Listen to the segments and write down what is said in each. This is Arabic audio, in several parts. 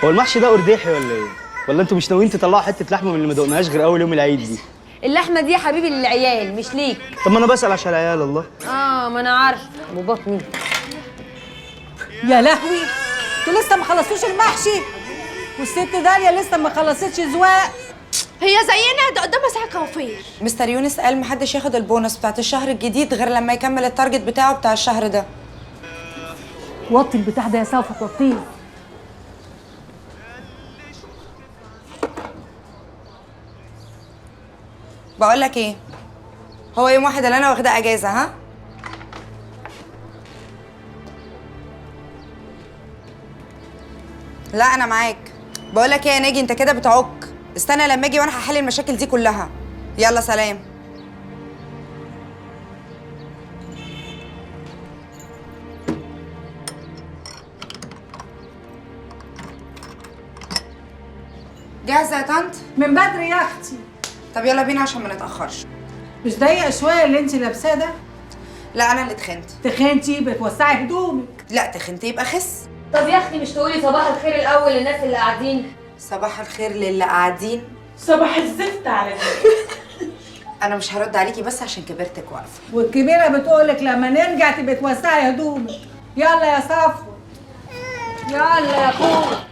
هو المحشي ده قرداحي ولا ايه؟ ولا انتوا مش ناويين تطلعوا حته لحمه من اللي ما دقناهاش غير اول يوم العيد دي؟ اللحمه دي يا حبيبي للعيال مش ليك. طب ما انا بسال عشان العيال. الله. ما انا عارفه ابو بطني. يا لهوي، انتوا لسه ما خلصتوش المحشي والست داليا لسه ما خلصتش زواق. هي زينا، ده قدامها ساعه كوافير. مستر يونس قال محدش ياخد البونص بتاعت الشهر الجديد غير لما يكمل التارجت بتاعه بتاع الشهر ده. وطي البتاع ده يا صافي، وطيه. بقول لك ايه، هو يوم واحد اللي انا واخده اجازه، ها؟ لا انا معاك. بقول لك ايه يا ناجي، انت كده بتعك. استنى لما اجي وانا هحل المشاكل دي كلها. يلا سلام. جاهزه يا طنط؟ من بدري يا اختي. طب يلا بينا عشان ما نتاخرش. مش ضيق شويه اللي انت لابساه ده؟ لا انا اللي تخنت. تخنتي بتوسعي هدومك. لا تخنتي يبقى خس. طب يا اختي مش تقولي صباح الخير الاول للناس اللي قاعدين؟ صباح الخير للي قاعدين. صباح الزفت على كده. انا مش هرد عليكي بس عشان كبرتك واقفه. والكبيره بتقولك لما نرجع تبقي توسعي هدومك. يلا يا صفوه، يلا يا اخويا.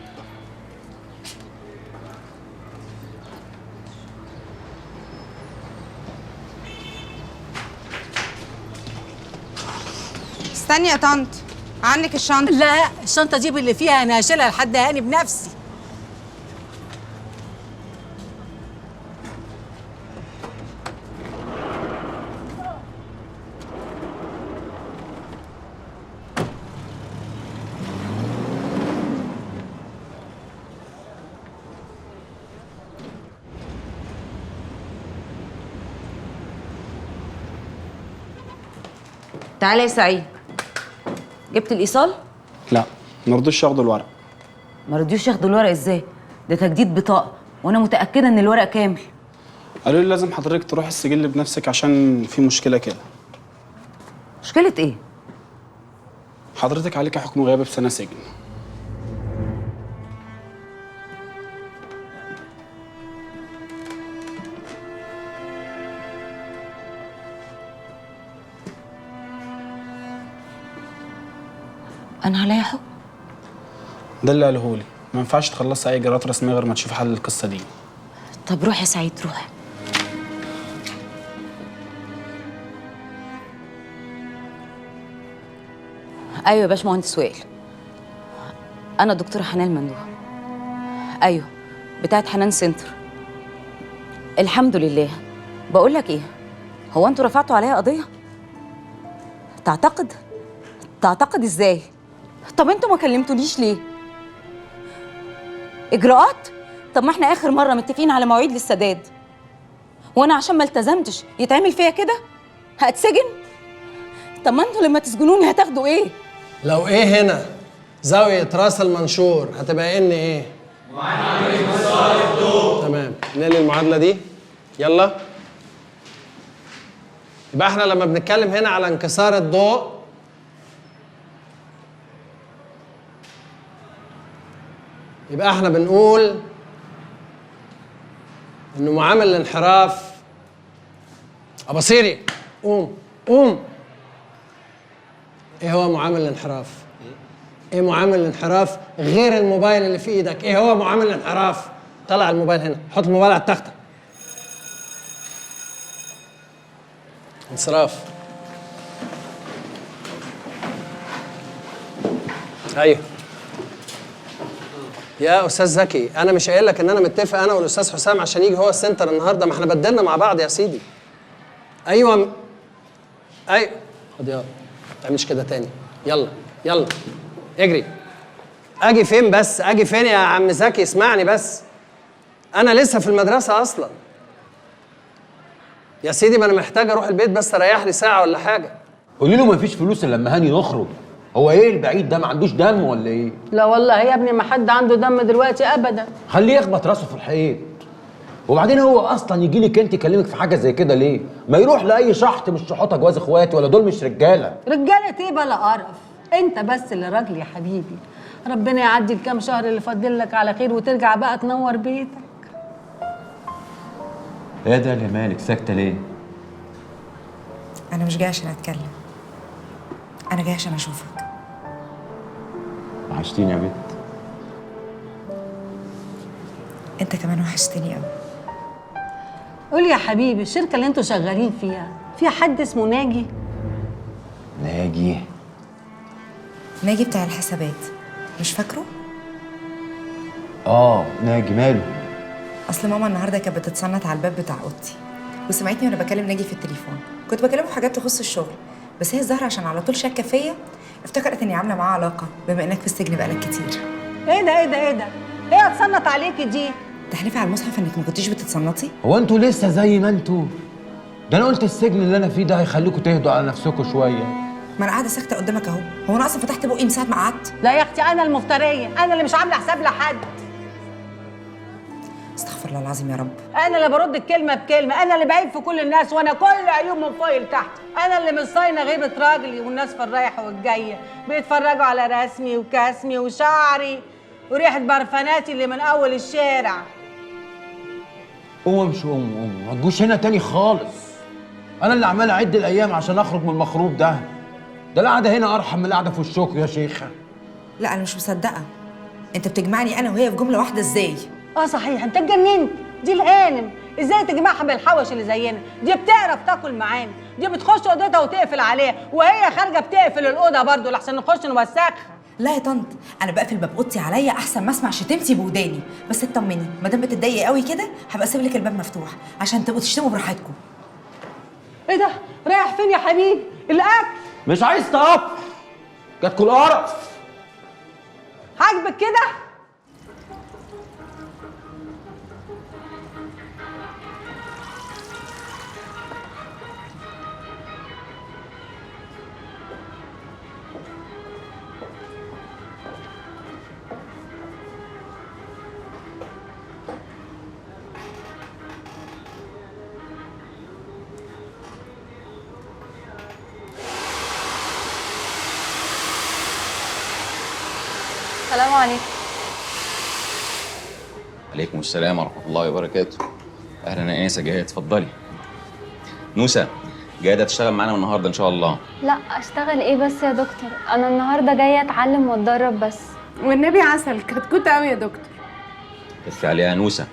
استني يا طنط، عنك الشنطه. لا، الشنطه دي اللي فيها انا هشيلها لحد هاني بنفسي. تعالى يا سعيد، جبت الايصال؟ لا ما رضوش ياخدوا الورق. ما رضيوش ياخدوا الورق ازاي؟ ده تجديد بطاقه وانا متاكده ان الورق كامل. قالوا لي لازم حضرتك تروح السجل بنفسك عشان في مشكله كده. مشكله ايه؟ حضرتك عليك حكم غياب بسنه سجن. انا عليا حكم؟ ده اللي قاله لي، ما ينفعش تخلصي اي اجراءات رسميه غير ما تشوفي حل للقصه دي. طب روح يا سعيد روح. ايوه يا باشمهندس وائل، انا دكتوره حنان ممدوح. ايوه بتاعت حنان سنتر. الحمد لله. بقول لك ايه، هو انتوا رفعتوا عليا قضيه؟ تعتقد ازاي؟ طب انتوا ما كلمتونيش ليه؟ اجراءات؟ طب ما احنا اخر مره متفقين على مواعيد للسداد، وانا عشان ما التزمتش يتعمل فيا كده؟ هتسجن؟ طب ما انتوا لما تسجنوني هتاخدوا ايه؟ لو ايه هنا زاوية راس المنشور هتبقى ان ايه؟ معامل انكسار الضوء. تمام، نقل المعادلة دي. يلا. يبقى احنا لما بنتكلم هنا على انكسار الضوء يبقى احنا بنقول انه معامل الانحراف. ابصيري قوم. ايه هو معامل الانحراف؟ ايه معامل الانحراف غير الموبايل اللي في ايدك؟ ايه هو معامل الانحراف؟ طلع الموبايل هنا، حط الموبايل على التخته. انصراف. ايوه يا استاذ زكي، انا مش قايل لك ان انا متفق انا والاستاذ حسام عشان يجي هو السنتر النهارده؟ ما احنا بدلنا مع بعض يا سيدي. ايوه خد يلا، ما تعملش كده تاني. يلا اجري. اجي فين بس؟ اجي فين يا عم زكي؟ اسمعني بس، انا لسه في المدرسه اصلا يا سيدي. ما انا محتاج اروح البيت بس اريح لي ساعه ولا حاجه. قولي له مفيش فلوس الا لما هاني نخرج. هو ايه البعيد ده، ما عندوش دم ولا ايه؟ لا والله يا ابني ما حد عنده دم دلوقتي ابدا. خليه يخبط راسه في الحيط. وبعدين هو اصلا يجي لك انت يكلمك في حاجه زي كده ليه؟ ما يروح لاي شحط مش شحوطه جواز اخواتي، ولا دول مش رجاله؟ رجاله ايه بلا قرف؟ انت بس اللي راجل يا حبيبي. ربنا يعدي الكام شهر اللي فاضل لك على خير وترجع بقى تنور بيتك. ايه ده اللي مالك ساكته ليه؟ انا مش جايه عشان اتكلم، انا جايه عشان اشوفك. وحشتيني يا بنت. انت كمان وحشتني قوي. قول يا حبيبي، الشركه اللي انتوا شغالين فيها حد اسمه ناجي؟ ناجي؟ ناجي بتاع الحسابات، مش فاكره؟ ناجي ماله؟ اصل ماما النهارده كانت بتتصنت على الباب بتاع اوضتي وسمعتني وانا بكلم ناجي في التليفون. كنت بكلمه في حاجات تخص الشغل، بس هي الظاهره عشان على طول شاكه فيا افتكرت اني عامله معاه علاقه بما انك في السجن بقالك كتير. ايه ده؟ ايه هتصنت عليكي دي؟ تحلفي على المصحف انك ما كنتيش بتتصنطي؟ هو انتوا لسه زي ما انتوا؟ ده انا قلت السجن اللي انا فيه ده هيخليكوا تهدوا على نفسكوا شويه. ما انا قاعده ساكته قدامك اهو، هو انا اصلا فتحت بقي من ساعه ما قعدت؟ لا يا اختي، انا المفتريه، انا اللي مش عامله حساب لحد. استغفر الله العظيم يا رب. انا اللي برد الكلمه بكلمه، انا اللي بعيب في كل الناس، وانا كل عيوب من فوق لتحت. انا اللي مش صاينه غيبه راجلي والناس في الرايحه والجايه بيتفرجوا على رسمي وكاسمي وشعري وريحه برفاناتي اللي من اول الشارع. مش ما تجوش هنا تاني خالص. انا اللي عمال اعد الايام عشان اخرج من المخروب ده القعده هنا ارحم من القعده في الشوك يا شيخه. لا انا مش مصدقه، انت بتجمعني انا وهي في جمله واحده ازاي؟ صحيح، انت اتجننت. دي الهانم، ازاي تجمعها بالحوش اللي زينا؟ دي بتعرف تاكل معانا، دي بتخش اوضتها وتقفل عليها، وهي خارجه بتقفل الاوضه برضه لحسن نخش نوسخها. لا يا طنط، انا بقفل باب اوضتي عليا احسن ما اسمع شتمتي بوداني. بس اطمني، ما دام بتتضايقي قوي كده هبقى اسيب لك الباب مفتوح عشان تبقوا تشتموا براحتكم. ايه ده؟ رايح فين يا حبيبي؟ الاكل مش عايز تقف، جاتكوا القرف. عاجبك كده؟ السلام عليكم. عليكم السلام ورحمة الله وبركاته. أهلا يا أنسة جهاد، اتفضلي. نوسة، جاية تشتغل معانا النهارده إن شاء الله. لا، اشتغل ايه بس يا دكتور؟ انا النهارده جايه اتعلم واتدرب بس. والنبي عسل، كتكوت قوي يا دكتور. تفي عليها يا نوسة،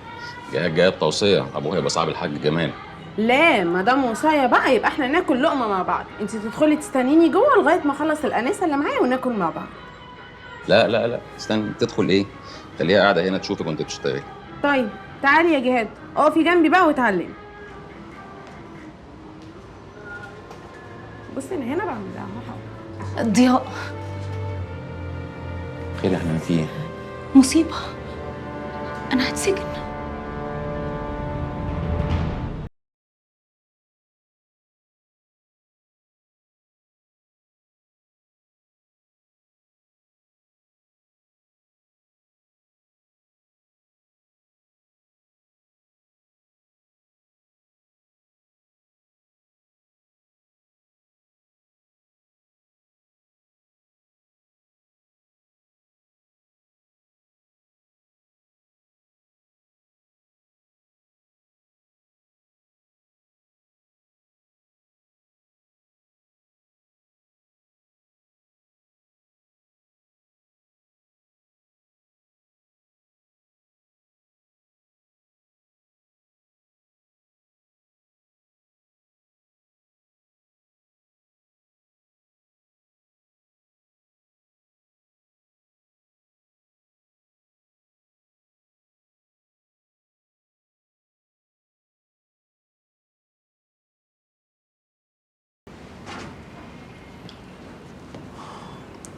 جاية بتوصية، أبوها يبقى صاحب الحاج جمال. لا ما دام وصايه بقى يبقى احنا ناكل لقمه مع بعض. انت تدخلي تستنيني جوه لغايه ما اخلص الانسه اللي معايا وناكل مع بعض. لا لا لا، استنى، تدخل إيه؟ خليها قاعدة هنا تشوفك وأنت بتشتغلي. طيب تعالي يا جهاد، اقفي جنبي بقى واتعلمي. بصي انا هنا بعمل ده. ضياء، خير يا حنان، في إيه؟ مصيبه، انا هتسجن.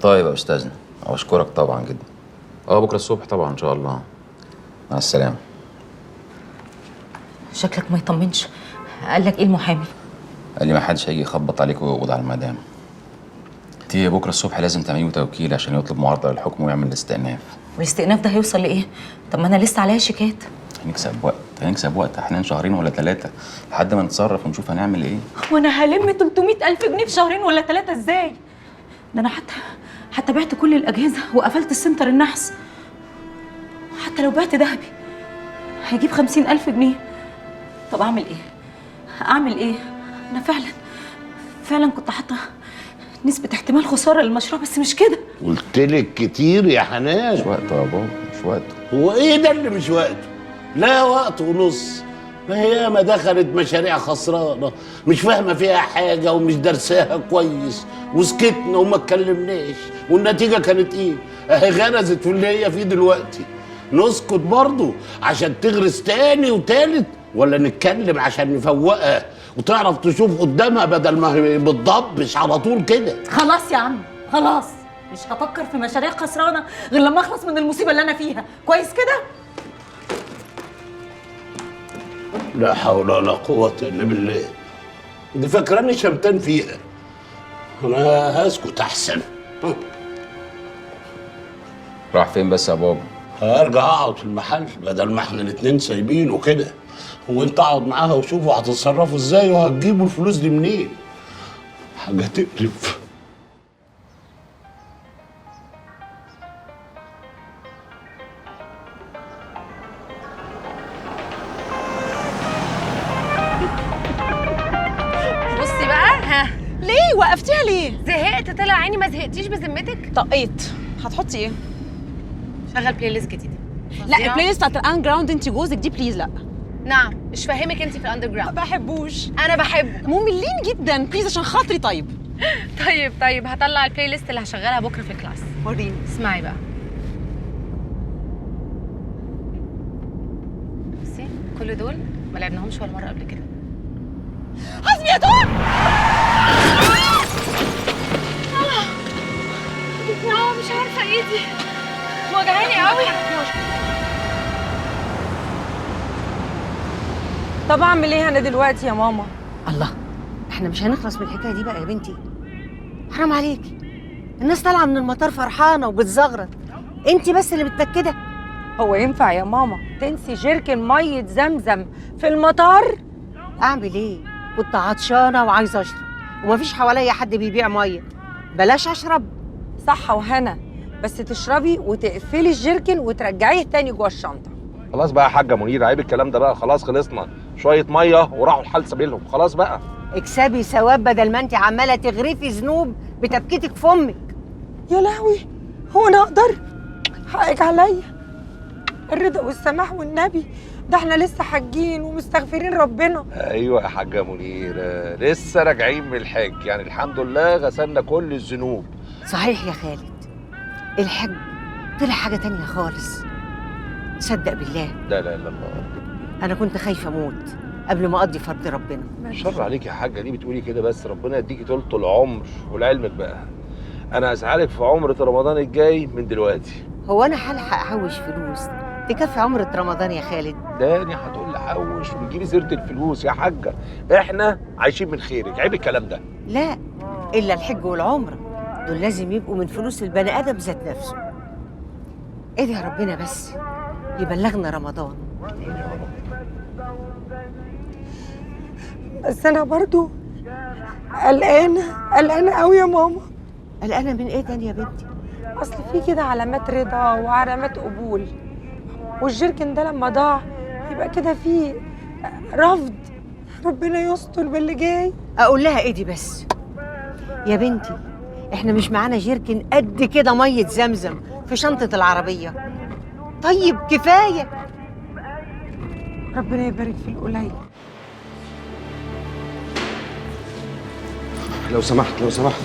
طيب يا أستاذنا، أشكرك طبعا جدا. بكرة الصبح طبعا إن شاء الله. مع السلامة. شكلك ما يطمنش. قال لك ايه المحامي؟ قال لي ما حدش هيجي يخبط عليك ويقبض على المدام. تيجي بكرة الصبح لازم تعمليه توكيل عشان يطلب معارضة للحكم ويعمل الاستئناف. والاستئناف ده هيوصل لايه؟ طب ما انا لسه عليا شيكات. هنكسب وقت يا حنان، شهرين ولا 3 لحد ما نتصرف ونشوف هنعمل ايه. وانا هلم 300,000 جنيه في شهرين ولا 3 ازاي؟ ده انا حتى حتى بعت كل الاجهزه وقفلت السنتر النحس. حتى لو بعت ذهبي هيجيب 50,000 جنيه. طب اعمل ايه؟ اعمل ايه؟ انا فعلا كنت حاطه نسبه احتمال خساره للمشروع، بس مش كده. قلتلك كتير يا حنان. مش وقته يا بابا، مش وقته. هو ايه ده اللي مش وقته؟ لا وقت ونص. ما هي ما دخلت مشاريع خسرانه مش فاهمه فيها حاجه ومش درساها كويس، وسكتنا وما اتكلمناش، والنتيجه كانت ايه؟ اهي غرزت في اللي هي فيه دلوقتي. نسكت برضه عشان تغرس تاني وتالت، ولا نتكلم عشان نفوقها وتعرف تشوف قدامها بدل ما هي بتضبش على طول كده؟ خلاص يا عم خلاص، مش هفكر في مشاريع خسرانه غير لما اخلص من المصيبه اللي انا فيها. كويس كده؟ لا حول ولا قوة إلا بالله. دي فاكراني شمتان فيها. أنا هسكت أحسن. راح فين بس يا بابا؟ هرجع أقعد في المحل بدل ما إحنا الاتنين سايبينه كده. هو أنت اقعد معاها وشوفوا هتتصرفوا إزاي وهتجيبوا الفلوس دي منين. حاجة تقلب. بصي بقى، ها ليه وقفتيها ليه؟ زهقت؟ طلع عيني. ما زهقتيش بذمتك؟ طقيت. هتحطي ايه؟ شغل بلاي ليست جديده. لا البلاي ليست بتاعت الان جراوند انت جوزك دي بليز لا. نعم، مش فاهمك انت في الاندر جراوند. ما بحبوش. انا بحبه. مملين جدا، بليز عشان خاطري. طيب طيب هطلع البلاي ليست اللي هشغلها بكره في الكلاس. وريني. اسمعي بقى. بصي كل دول ما لعبناهمش ولا مره قبل كده. حسبي يا دور. مش عارفه ايدي وجعاني قوي. طب اعمل ايه انا دلوقتي يا ماما؟ الله، احنا مش هنخلص من الحكايه دي بقى يا بنتي. حرام عليكي، الناس طالعه من المطار فرحانه وبتزغرط، انت بس اللي متنكده. هو ينفع يا ماما تنسي جيركن ميه زمزم في المطار؟ اعمل ايه؟ كنت عطشانه وعايزه اشرب ومفيش حواليا حد بيبيع ميه، بلاش اشرب. صح وهنا، بس تشربي وتقفلي الجيركن وترجعيه تاني جوه الشنطه. خلاص بقى يا حاجه منيره، عيب الكلام ده بقى. خلاص خلصنا، شويه ميه وراحوا الحال سبيلهم. خلاص بقى اكسبي ثواب بدل ما انت عماله تغرفي ذنوب بتبكيتك في امك. يا لهوي، هو انا اقدر؟ حقك عليا. الرضا والسماح والنبي، ده احنا لسه حاجين ومستغفرين ربنا. ايوه يا حاجه منيره، لسه راجعين من الحج، يعني الحمد لله غسلنا كل الذنوب. صحيح يا خالد، الحج طلع حاجه تانية خالص. صدق بالله. لا لا لا الله، انا كنت خايفه اموت قبل ما اقضي فرض ربنا. شر عليك يا حاجه، ليه بتقولي كده بس؟ ربنا يديكي طولة العمر. ولعلمك بقى انا هسعالك في عمره رمضان الجاي من دلوقتي. هو انا هلحق احوش فلوس تكفي عمره رمضان يا خالد؟ داني هتقول لي حوش وتجيبي سيره الفلوس يا حاجه، احنا عايشين من خيرك، عيب الكلام ده. لا، الا الحج والعمره دول لازم يبقوا من فلوس البني ادم ذات نفسه. ادعي ربنا بس يبلغنا رمضان. بس انا برضو قلقانه قوي يا ماما. قلقانه من ايه تاني يا بنتي؟ اصل في كده علامات رضا وعلامات قبول، والجيركن ده لما ضاع يبقى كده في رفض. ربنا يستر باللي جاي. اقول لها ايه دي بس يا بنتي؟ احنا مش معانا جيركن قد كده ميه زمزم في شنطه العربيه؟ طيب كفايه. ربنا يبارك في القليل. لو سمحت لو سمحت،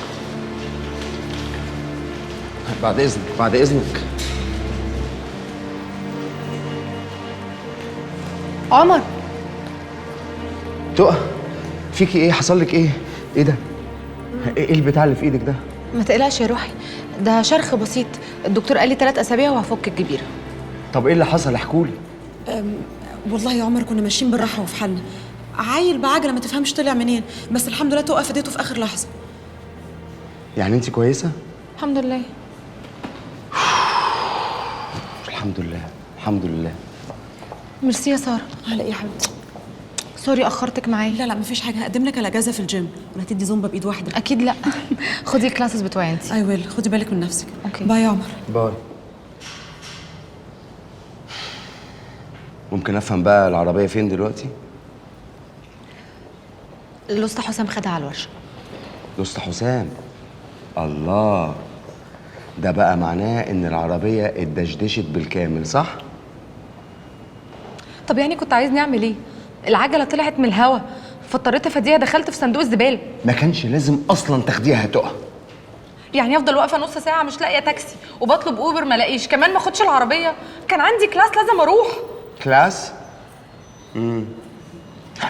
بعد اذنك بعد اذنك. عمر، تقى فيكي ايه؟ حصل لك ايه؟ ايه ده؟ ايه البتاع اللي في ايدك ده؟ ما تقلقش يا روحي، ده شرخ بسيط. الدكتور قال لي 3 أسابيع وهفك الجبيره. طب ايه اللي حصل؟ احكولي. والله يا عمر كنا ماشيين بالراحه وفي حالنا، عيل بعجله ما تفهمش طلع منين، بس الحمد لله توقف ايديته في اخر لحظه. يعني انت كويسه؟ الحمد لله. الحمد لله الحمد لله. ميرسي يا ساره. على ايه يا حبيبتي؟ سوري اخرتك معايا. لا مفيش حاجه، هقدم لك على اجازه في الجيم. ولا هتدي زومبا بايد واحده؟ اكيد لا. خدي الكلاسز بتوعي انت. اي ويل. خدي بالك من نفسك. اوكي. باي يا عمر. باي. ممكن افهم بقى العربيه فين دلوقتي؟ الأسطى حسام خدها على الورشه. الأسطى حسام؟ الله، ده بقى معناه ان العربيه اتدشدشت بالكامل، صح؟ طب يعني كنت عايزني اعمل ايه؟ العجله طلعت من الهوا فاضطريت افاديها، دخلت في صندوق الزباله. ما كانش لازم اصلا تاخديها هتقع. يعني افضل واقفه نص ساعه مش لاقيه تاكسي وبطلب اوبر ما لاقيش، كمان ما اخدش العربيه؟ كان عندي كلاس لازم اروح. كلاس؟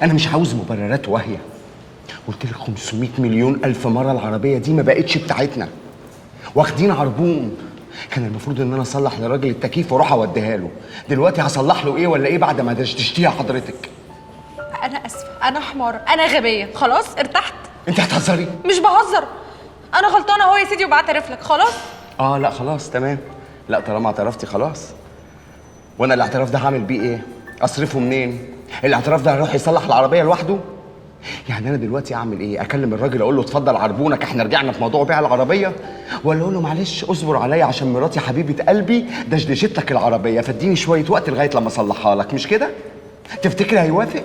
انا مش عاوز مبررات واهيه. قلت لك 500 مليون الف مره العربيه دي ما بقتش بتاعتنا، واخدين عربون. كان المفروض ان انا اصلح لراجل التكييف واروح اوديها له. دلوقتي هصلح له ايه ولا ايه بعد ما دشتيها حضرتك؟ انا اسفه، انا حماره، انا غبيه، خلاص ارتحت. انت هتهزري؟ مش بهزر، انا غلطانه اهو يا سيدي وبعترف لك. خلاص لا خلاص تمام. لا طالما اعترفتي خلاص. وانا الاعتراف ده هعمل بيه ايه؟ اصرفه منين؟ الاعتراف ده هيروح يصلح العربيه لوحده؟ يعني انا دلوقتي اعمل ايه؟ اكلم الراجل اقول له اتفضل عربونك احنا رجعنا في موضوع بيع العربيه، ولا اقول له معلش اصبر عليا عشان مراتي حبيبه قلبي دشدشت لك العربيه فاديني شويه وقت لغايه لما اصلحها لك؟ مش كده؟ تفتكري هيوافق؟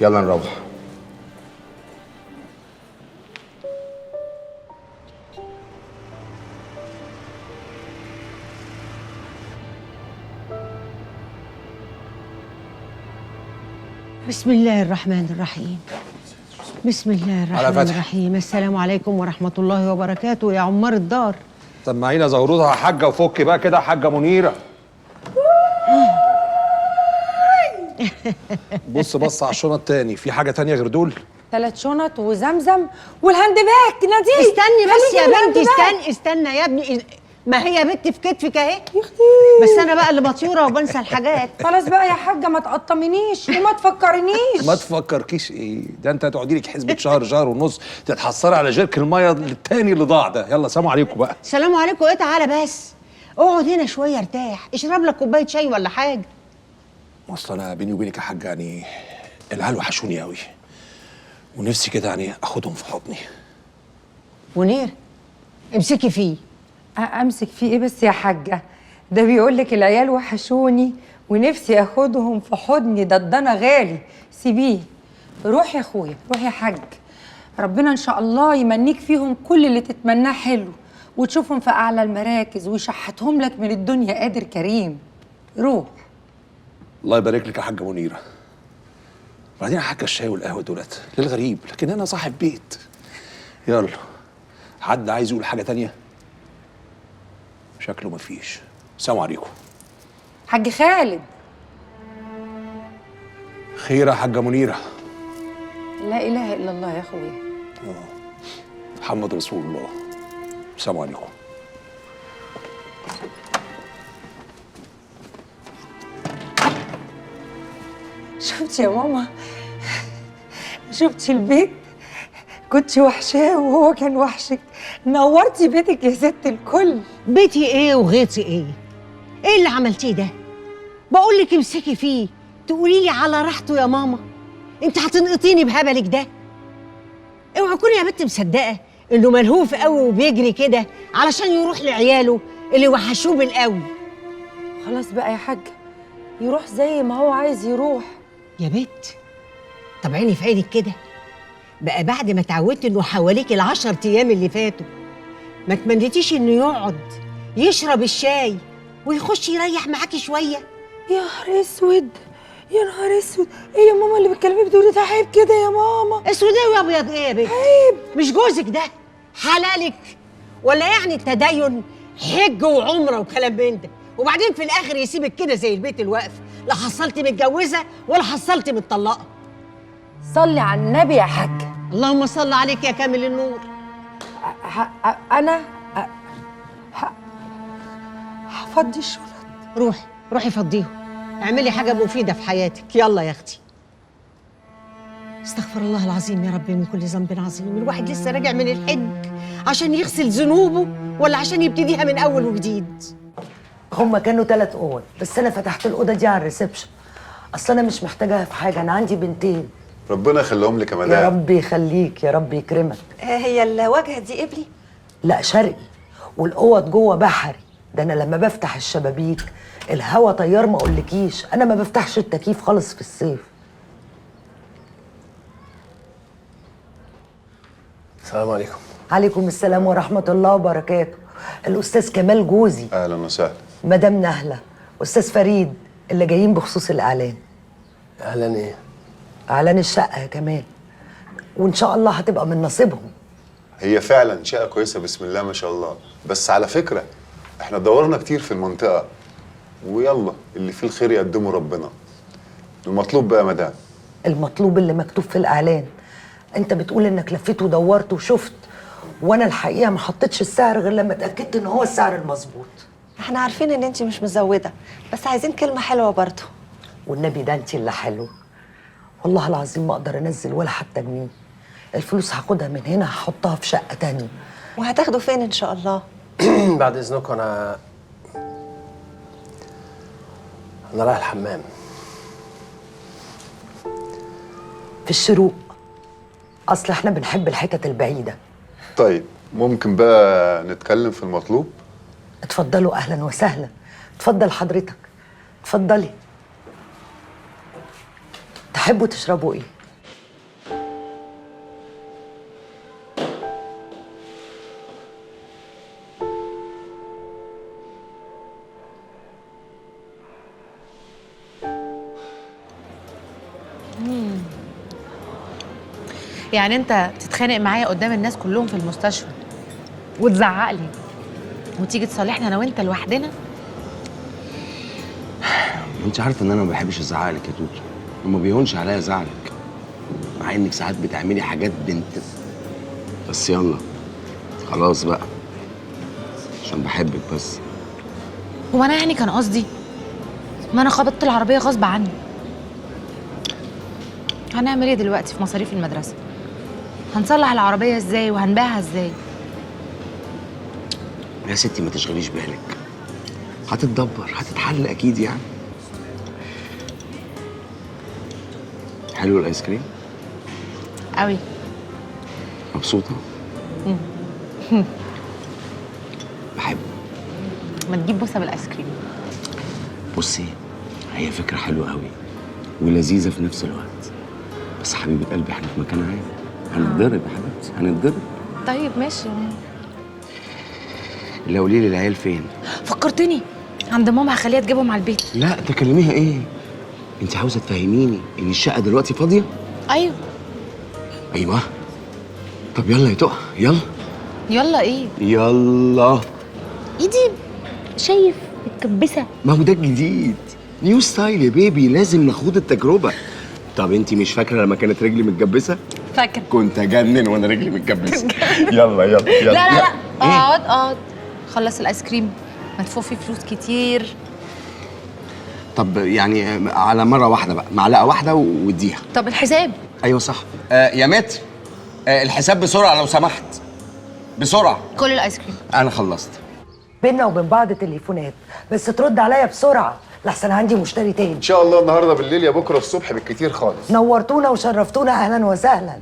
يلا نروح. بسم الله الرحمن الرحيم. بسم الله الرحمن الرحيم. السلام عليكم ورحمة الله وبركاته يا عمار الدار. سمعينا زغروطه يا حاجه وفكي بقى كده يا حاجه منيره. بص على الشنط تاني، في حاجه تانية غير دول؟ 3 شنط وزمزم والهاند باك. ناديه استني بس يا بنتي، استنى يا ابني. ما هي بنتي في كتفك اهي. بس انا بقى اللي بطيوره وبنسى الحاجات. خلاص بقى يا حاجه ما تقطمنيش وما تفكرنيش. ما تفكركيش ايه؟ ده انت هتقعدي لك حسبه شهر ونص تتحصري على جيرك الميه التاني اللي ضاع ده. يلا سلام عليكم بقى. سلام عليكم ايه؟ تعالى بس اقعد هنا شويه ارتاح، اشرب لك كوبايه شاي ولا حاجه. اصل انا بيني وبينك يا حاجه يعني العيال وحشوني قوي، ونفسي كده يعني اخدهم في حضني. منير امسكي فيه. امسك فيه ايه بس يا حاجه؟ ده بيقول لك العيال وحشوني ونفسي اخدهم في حضني. ده انا غالي. سيبيه. روح يا اخويا، روح يا حاج. ربنا ان شاء الله يمنيك فيهم كل اللي تتمناه حلو، وتشوفهم في اعلى المراكز ويشحتهم لك من الدنيا قادر كريم. روح. الله يبارك لك يا حاجه منيره. وبعدين يا حاجه الشاي والقهوه دولت للغريب، لكن انا صاحب بيت. يلا، حد عايز يقول حاجه تانية؟ شكله مفيش. السلام عليكم. حاج خالد. خير يا حاجه منيره. لا اله الا الله يا اخويا. محمد رسول الله. السلام عليكم. شفتي يا ماما؟ شفتي البيت؟ كنتي وحشاه وهو كان وحشك. نورتي بيتك يا ست الكل. بيتي ايه وغيتي ايه؟ ايه اللي عملتيه ده؟ بقول لك امسكي فيه، تقولي لي على راحته يا ماما. انت هتنقطيني بهبلك ده؟ اوعي تكوني يا بنت مصدقه انه ملهوف قوي وبيجري كده علشان يروح لعياله اللي وحشوه بالقوي. خلاص بقى يا حاجه، يروح زي ما هو عايز يروح. يا بنت طب عيني في عينك كده بقى، بعد ما اتعودت انه حواليك ال10 ايام اللي فاتوا ما تمنيتيش انه يقعد يشرب الشاي ويخش يريح معاكي شويه؟ يا نهار اسود، يا نهار اسود. ايه يا ماما اللي بتكلمي بتقولي ده؟ عيب كده يا ماما. اسود ايه وابيض ايه يا بنت؟ عيب. مش جوزك ده حلالك؟ ولا يعني التدين حج وعمره وكلام من ده، وبعدين في الاخر يسيبك كده زي البيت الواقف، لا حصلتي متجوزه ولا حصلتي متطلقه. صلي على النبي يا حاجه. اللهم صل عليك يا كامل النور. انا هفضي الشنط. روحي فضيهم، اعملي حاجه مفيده في حياتك. يلا يا اختي. استغفر الله العظيم يا رب من كل ذنب عظيم. الواحد لسه راجع من الحج عشان يغسل ذنوبه ولا عشان يبتديها من اول وجديد؟ هما كانوا 3 اوض، بس انا فتحت الاوضه دي على الريسبشن. اصل انا مش محتاجاها في حاجه، انا عندي بنتين. ربنا يخليهم لك يا مدام. يا رب يخليك، يا رب يكرمك. هي الواجهه دي قبلي؟ لا شرقي، والاوض جوه بحري. ده انا لما بفتح الشبابيك الهوا طيار ما اقولكيش. انا ما بفتحش التكييف خالص في الصيف. السلام عليكم. عليكم السلام ورحمه الله وبركاته. الاستاذ كمال جوزي. اهلا وسهلا. مدام نهله، استاذ فريد اللي جايين بخصوص الاعلان. اعلان ايه؟ اعلان الشقه يا كمال، وان شاء الله هتبقى من نصيبهم. هي فعلا شقه كويسه بسم الله ما شاء الله، بس على فكره احنا دورنا كتير في المنطقه، ويلا اللي فيه الخير يقدمه ربنا. المطلوب بقى يا مدام؟ المطلوب اللي مكتوب في الاعلان. انت بتقول انك لفيت ودورت وشفت، وانا الحقيقه ما حطيتش السعر غير لما اتاكدت ان هو السعر المظبوط. احنا عارفين ان انت مش مزوده، بس عايزين كلمه حلوه برضه. والنبي ده انت اللي حلو. والله العظيم ما اقدر انزل ولا حتى جنيه. الفلوس هاخدها من هنا هحطها في شقه تانية. وهتاخدوا فين ان شاء الله؟ بعد اذنكم انا رايح الحمام. في الشروق. اصل احنا بنحب الحتت البعيده. طيب ممكن بقى نتكلم في المطلوب؟ اتفضلوا، اهلا وسهلا. اتفضل حضرتك، اتفضلي. تحبوا تشربوا ايه؟ يعني انت تتخانق معايا قدام الناس كلهم في المستشفى وتزعق لي وتيجي تصالحنا انا وانت لوحدنا؟ انت عارفه ان انا ما بحبش ازعق لك يا توتو، وما بيهونش عليا زعلك، مع انك ساعات بتعملي حاجات بنت. بس يلا خلاص بقى، عشان بحبك بس. هو انا يعني كان قصدي ما انا خبطت العربيه غصب عني. هنعمل ايه دلوقتي في مصاريف المدرسه؟ هنصلح العربيه ازاي وهنبيعها ازاي؟ يا ستي ما تشغليش بالك، هتتدبر، هتتحل اكيد يعني. حلو الايس كريم؟ قوي. مبسوطه؟ بحبه. ما تجيب بوسه بالايس كريم. بصي، هي فكره حلوه قوي ولذيذه في نفس الوقت، بس حبيبه قلبي احنا في مكان عام، هنتضرب يا حبيبتي، هنتضرب. طيب ماشي. اللي قولي لي العيال فين؟ فكرتني، عند ماما، هخليها تجيبهم على البيت. لا تكلميها ايه؟ انت عاوزه تفهميني ان الشقه دلوقتي فاضيه؟ ايوه. ايوه. طب يلا يا تقى، يلا. يلا ايه؟ يلا. ايدي شايف متكبسه. ما هو ده الجديد، نيو ستايل يا بيبي، لازم نخوض التجربه. طب انت مش فاكره لما كانت رجلي متجبسه؟ فاكره. كنت اجنن وانا رجلي متجبسه. يلا يلا يلا. لا لا لا، إيه؟ اقعد خلص الايس كريم، مدفوع فيه فلوس كتير. طب يعني على مره واحده بقى، معلقه واحده واديها. طب الحساب؟ ايوه صح. يا متر، الحساب بسرعه لو سمحت، بسرعه. كل الايس كريم. انا خلصت. بينا وبين بعض تليفونات، بس ترد عليا بسرعه لحسن عندي مشتري تاني. ان شاء الله النهارده بالليل يا بكره الصبح بالكتير خالص. نورتونا وشرفتونا، اهلا وسهلا.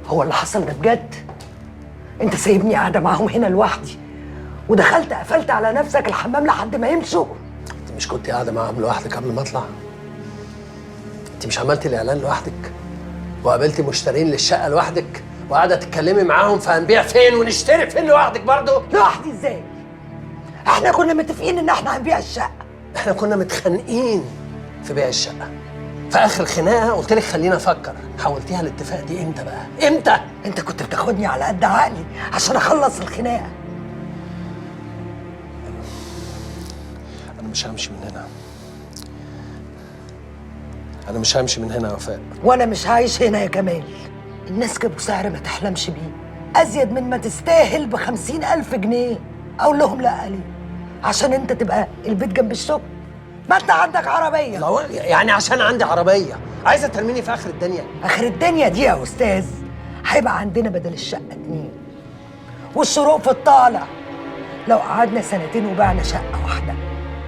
هو اللي حصل ده بجد؟ انت سايبني قاعده معاهم هنا لوحدي ودخلت قفلت على نفسك الحمام لحد ما يمشوا؟ انت مش كنت قاعده معاهم لوحدك قبل ما اطلع؟ انت مش عملتي الاعلان لوحدك وقابلتي مشترين للشقه لوحدك وقاعده تتكلمي معاهم فهنبيع فين ونشتري فين لوحدك برضه؟ لوحدي ازاي؟ احنا كنا متفقين ان احنا هنبيع الشقه. احنا كنا متخانقين في بيع الشقه. في اخر خناقه قلت لك خلينا افكر، حولتيها الاتفاق دي امتى بقى؟ امتى؟ انت كنت بتاخدني على قد عقلي عشان اخلص الخناقه. انا مش همشي من هنا. انا مش همشي من هنا يا وفاء. وانا مش عايش هنا يا كمال. الناس جابوا سعر ما تحلمش بيه، ازيد من ما تستاهل ب50,000 جنيه. اقول لهم لا ليه؟ عشان انت تبقى البيت جنب الشغل؟ ما انت عندك عربيه. يعني عشان عندي عربيه عايزه ترميني في اخر الدنيا؟ اخر الدنيا دي يا استاذ هيبقى عندنا بدل الشقه 2 والشروق في الطالع. لو قعدنا سنتين وبعنا شقه واحده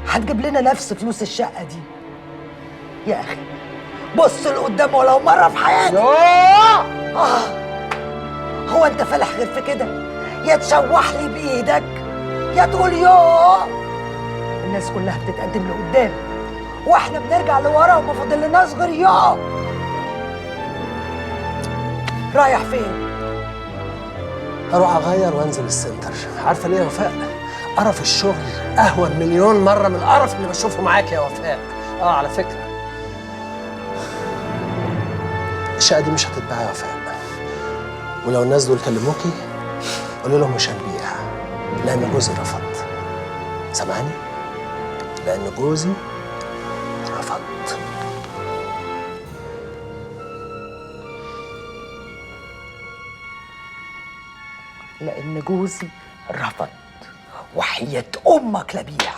هتجيب لنا نفس فلوس الشقه دي. يا اخي بص لقدام ولو مره في حياتك. هو انت فالح غير في كده؟ يا تشوح لي بايدك يا تقول يوه. الناس كلها بتتقدم لقدام واحنا بنرجع لورا وما فاضلناش غير يوه. رايح فين؟ هروح اغير وانزل السنتر. عارفه ليه يا وفاء؟ قرف الشغل اهون مليون مره من القرف اللي بشوفه معاك يا وفاء. على فكره الشقه دي مش هتتباع يا وفاء، ولو الناس دول كلموكي قولي لهم مش هنبيع لان جوزي رفض. سامعني؟ لان جوزي رفض. لأن جوزي رفض وحياة أمك لبيع.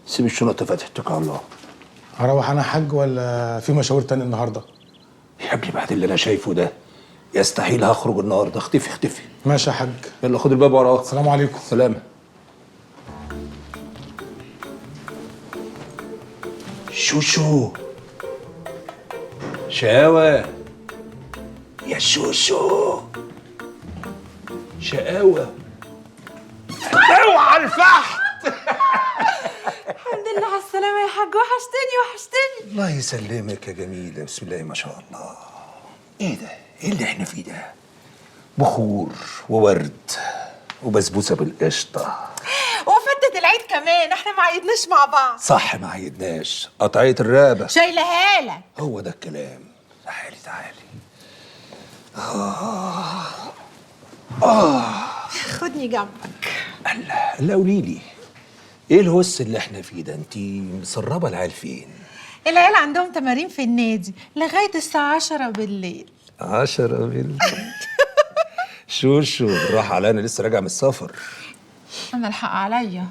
سيب الشنطه فتحت، اتكل على الله. هروح انا حاج ولا في مشاوير تاني النهارده؟ يا ابني بعد اللي انا شايفه ده يستحيل هخرج النهارده. اختفي اختفي. ماشي يا حاج. يلا خد الباب وراك. السلام عليكم. سلام. شوشو شقاوة يا شوشو شقاوة. اوعى الفحت. الحمد لله على السلامة يا حاج، وحشتني. الله يسلمك يا جميلة، بسم الله ما شاء الله. ايه ده؟ ايه اللي احنا فيه ده؟ بخور وورد وبسبوسة بالقشطة وفتة العيد كمان، احنا ما عيدناش مع بعض. صح، ما عيدناش. قطعية الرقبة شايلها لك. هو ده الكلام. تعالي تعالي. خدني جنبك. لا قولي لي ايه الهوس اللي احنا فيه ده؟ انت مسربه العيال فين؟ العيال عندهم تمارين في النادي لغاية الساعة 10 بالليل. 10 بالليل. شوشو بالراحه عليا، انا لسه راجع من السفر. أنا الحق عليا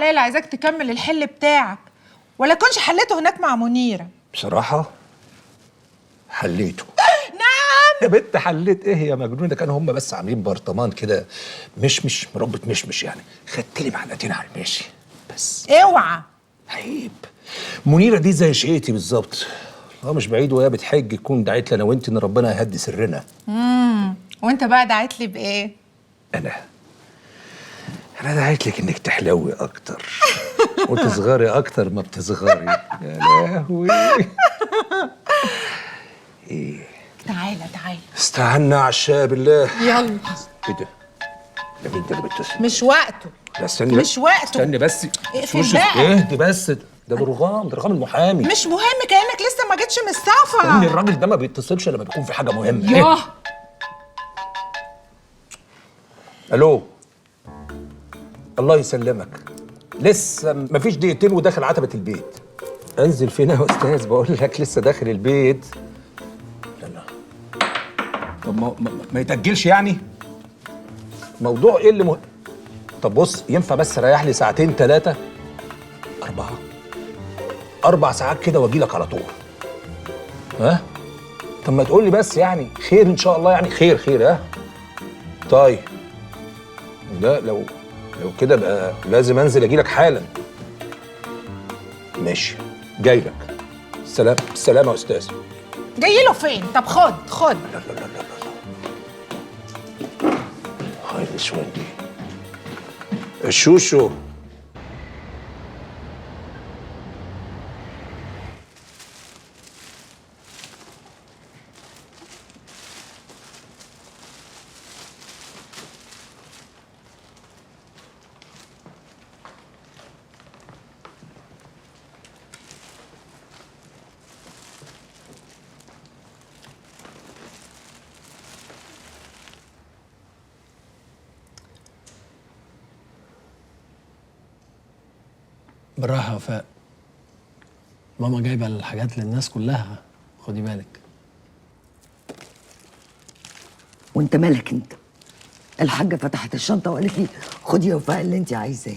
اللي عايزاك تكمل الحل بتاعك، ولا كنش حليته هناك مع منيرة. بصراحه حليته. نعم يا بنت حليت ايه يا مجنونه؟ ده كانوا هم بس عاملين برطمان كده مشمش مربة مشمش، يعني خدت لي معلقتين على الماشي بس. اوعى عيب. منيره دي زي شقيتي بالظبط. مش بعيد وهي بتحج تكون دعيت لي انا وانت ان ربنا يهدي سرنا. وانت بقى دعيت لي بايه؟ انا دعيت لك انك تحلوي اكتر وتصغري اكتر ما بتصغري. يا لهوي. ايه؟ تعالى استعنا على الشاي بالله. يلا. ايه ده؟ ده مين ده اللي بيتصل؟ مش وقته. لا استني مش وقته. استني بس. اقفل بقى. اهدي بس. ده رغام المحامي. مش مهم، كأنك لسه ما جيتش من السفر. استني، الراجل ده ما بيتصلش لما بيكون في حاجه مهمه. ياه. الو. الله يسلمك. لسه مفيش دقيقتين وداخل عتبه البيت. انزل فين يا استاذ؟ بقول لك لسه داخل البيت. لا طب ما يتأجلش يعني؟ موضوع ايه اللي طب بص، ينفع بس ريح لي ساعتين 3 4 ساعات كده واجي لك على طول. ها؟ طب ما تقول لي بس يعني خير ان شاء الله، يعني خير. ها؟ طيب لا لو كده بقى لازم انزل اجي لك حالا. ماشي جاي لك. السلامة يا استاذ. جاي له فين؟ طب خد. لا هاي النسوان دي. الشوشو بالراحه يا وفاء، ماما جايبه الحاجات للناس كلها، خدي بالك. وانت مالك انت؟ الحاجه فتحت الشنطه وقالت لي خدي يا وفاء اللي انت عايزاه.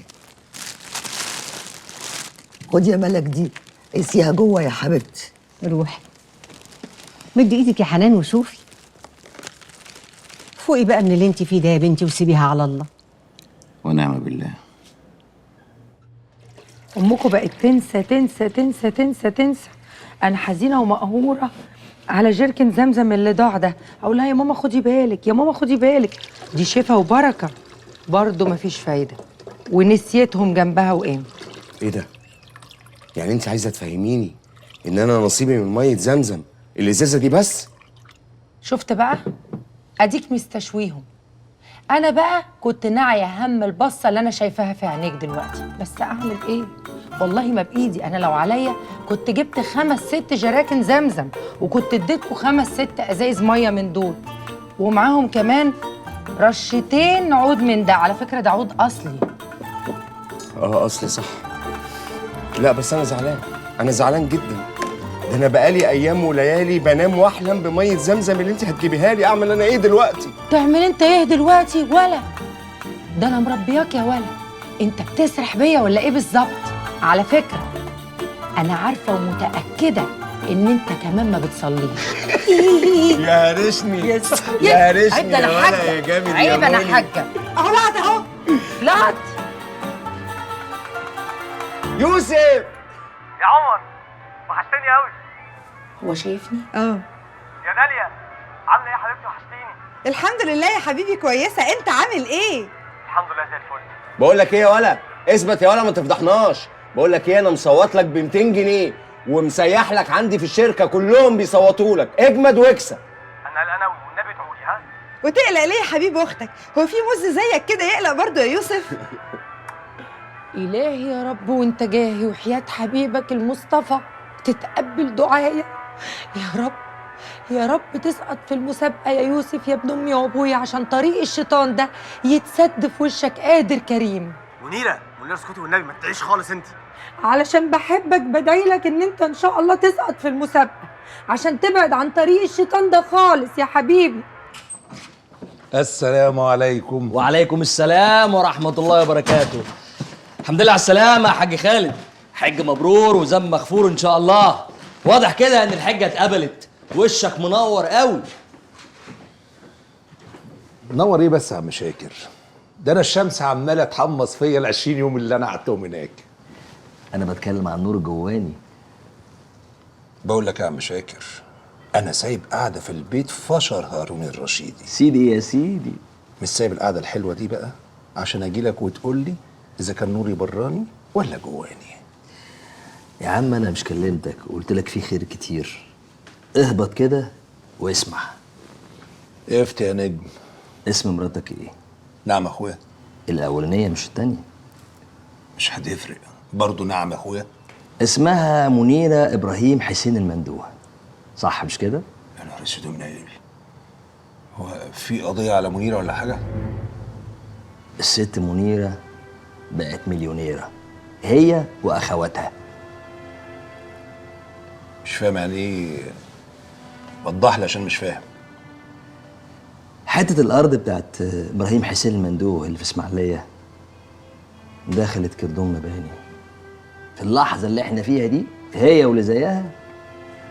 خدي يا ملك دي، قيسيها جوه يا حبيبتي. روحي مدي ايدك يا حنان وشوفي. فوقي بقى من اللي انت فيه ده يا بنتي وسيبيها على الله. ونعم بالله. امكم بقت تنسى تنسى تنسى تنسى تنسى. انا حزينه ومقهوره على جيركن زمزم اللي ضاع ده. اقول لها يا ماما خدي بالك، يا ماما خدي بالك، دي شفا وبركه. برضه مفيش فايده، ونسيتهم جنبها وقامت. ايه ده؟ يعني انت عايزه تفهميني ان انا نصيبي من ميه زمزم الازازه دي بس؟ شفت بقى؟ اديك مستشويهم. انا بقى كنت ناعيه هم البصه اللي انا شايفاها في عينيك دلوقتي، بس اعمل ايه؟ والله ما بايدي. انا لو عليا كنت جبت 5 6 جراكن زمزم، وكنت اديتكم 5 6 ازايز ميه من دول، ومعاهم كمان رشتين عود من ده. على فكره ده عود اصلي. اصلي صح. لا بس انا زعلان، انا زعلان جدا. ده انا بقالي ايام وليالي بنام واحلم بميه زمزم اللي انت هتجيبيها لي. اعمل انا ايه دلوقتي؟ تعمل انت ايه دلوقتي ولا؟ ده انا مربياك يا ولا. انت بتسرح بيا ولا ايه بالظبط؟ على فكره انا عارفه ومتاكده ان انت كمان ما بتصليش. يا هرشني يا هرشني يا ولا يا جامد. عيب انا حاجه. اهو لقط اهو. لقط يوسف يا عمر، وحشتني قوي. هو شايفني؟ يا داليا، عامله ايه يا حبيبتي؟ وحشتيني. الحمد لله يا حبيبي كويسه. انت عامل ايه؟ الحمد لله زي الفل. بقول لك ايه يا ولا، اثبت يا ولا ما تفضحناش. بقول لك ايه، انا مصوت لك ب 200 جنيه ومسيح لك عندي في الشركه كلهم بيصوتوا لك. اجمد واكسب. انا قلقان قوي والنبي ادعوا لي. ها؟ وتقلق ليه يا حبيب اختك؟ هو في مز زيك كده يقلق برضه يا يوسف؟ إلهي يا رب وانت جاهي وحياة حبيبك المصطفى تتقبل دعايا يا رب. يا رب تسقط في المسابقة يا يوسف يا ابن أمي وأبويا، عشان طريق الشيطان ده يتسد في وشك. قادر كريم. منيره اسكتي والنبي، ما تدعيش خالص انت. علشان بحبك بدعيلك ان انت ان شاء الله تسقط في المسابقة، عشان تبعد عن طريق الشيطان ده خالص يا حبيبي. السلام عليكم. وعليكم السلام ورحمة الله وبركاته. الحمد لله على السلامة يا حاج خالد. حج مبرور وذنب مغفور إن شاء الله. واضح كده إن الحجة اتقبلت. وشك منور قوي. منور إيه بس يا عم شاكر؟ ده أنا الشمس عمالة تحمص فيا ال20 يوم اللي أنا قعدتهم هناك. أنا بتكلم عن نور جواني. بقول لك يا عم شاكر، أنا سايب قاعدة في البيت فشر هارون الرشيدي. سيدي يا سيدي. مش سايب القعدة الحلوة دي بقى عشان أجيلك وتقول لي إذا كان نوري براني ولا جواني. يا عم أنا مش كلمتك وقلت لك في خير كتير. اهبط كده واسمع. افتي يا نجم. اسم مراتك ايه؟ نعم اخويا. الأولانية مش التانية. مش هتفرق برضه. نعم اخويا. اسمها منيرة إبراهيم حسين المندوه، صح مش كده؟ يا نهار اسود ومنيل. هو في قضية على منيرة ولا حاجة؟ الست منيرة بقت مليونيرة، هي وأخواتها. مش فاهم يعني ايه، وضح لي عشان مش فاهم. حتة الأرض بتاعت إبراهيم حسين المندوه اللي في إسماعيلية دخلت كردون مباني. في اللحظة اللي احنا فيها دي هي واللي زيها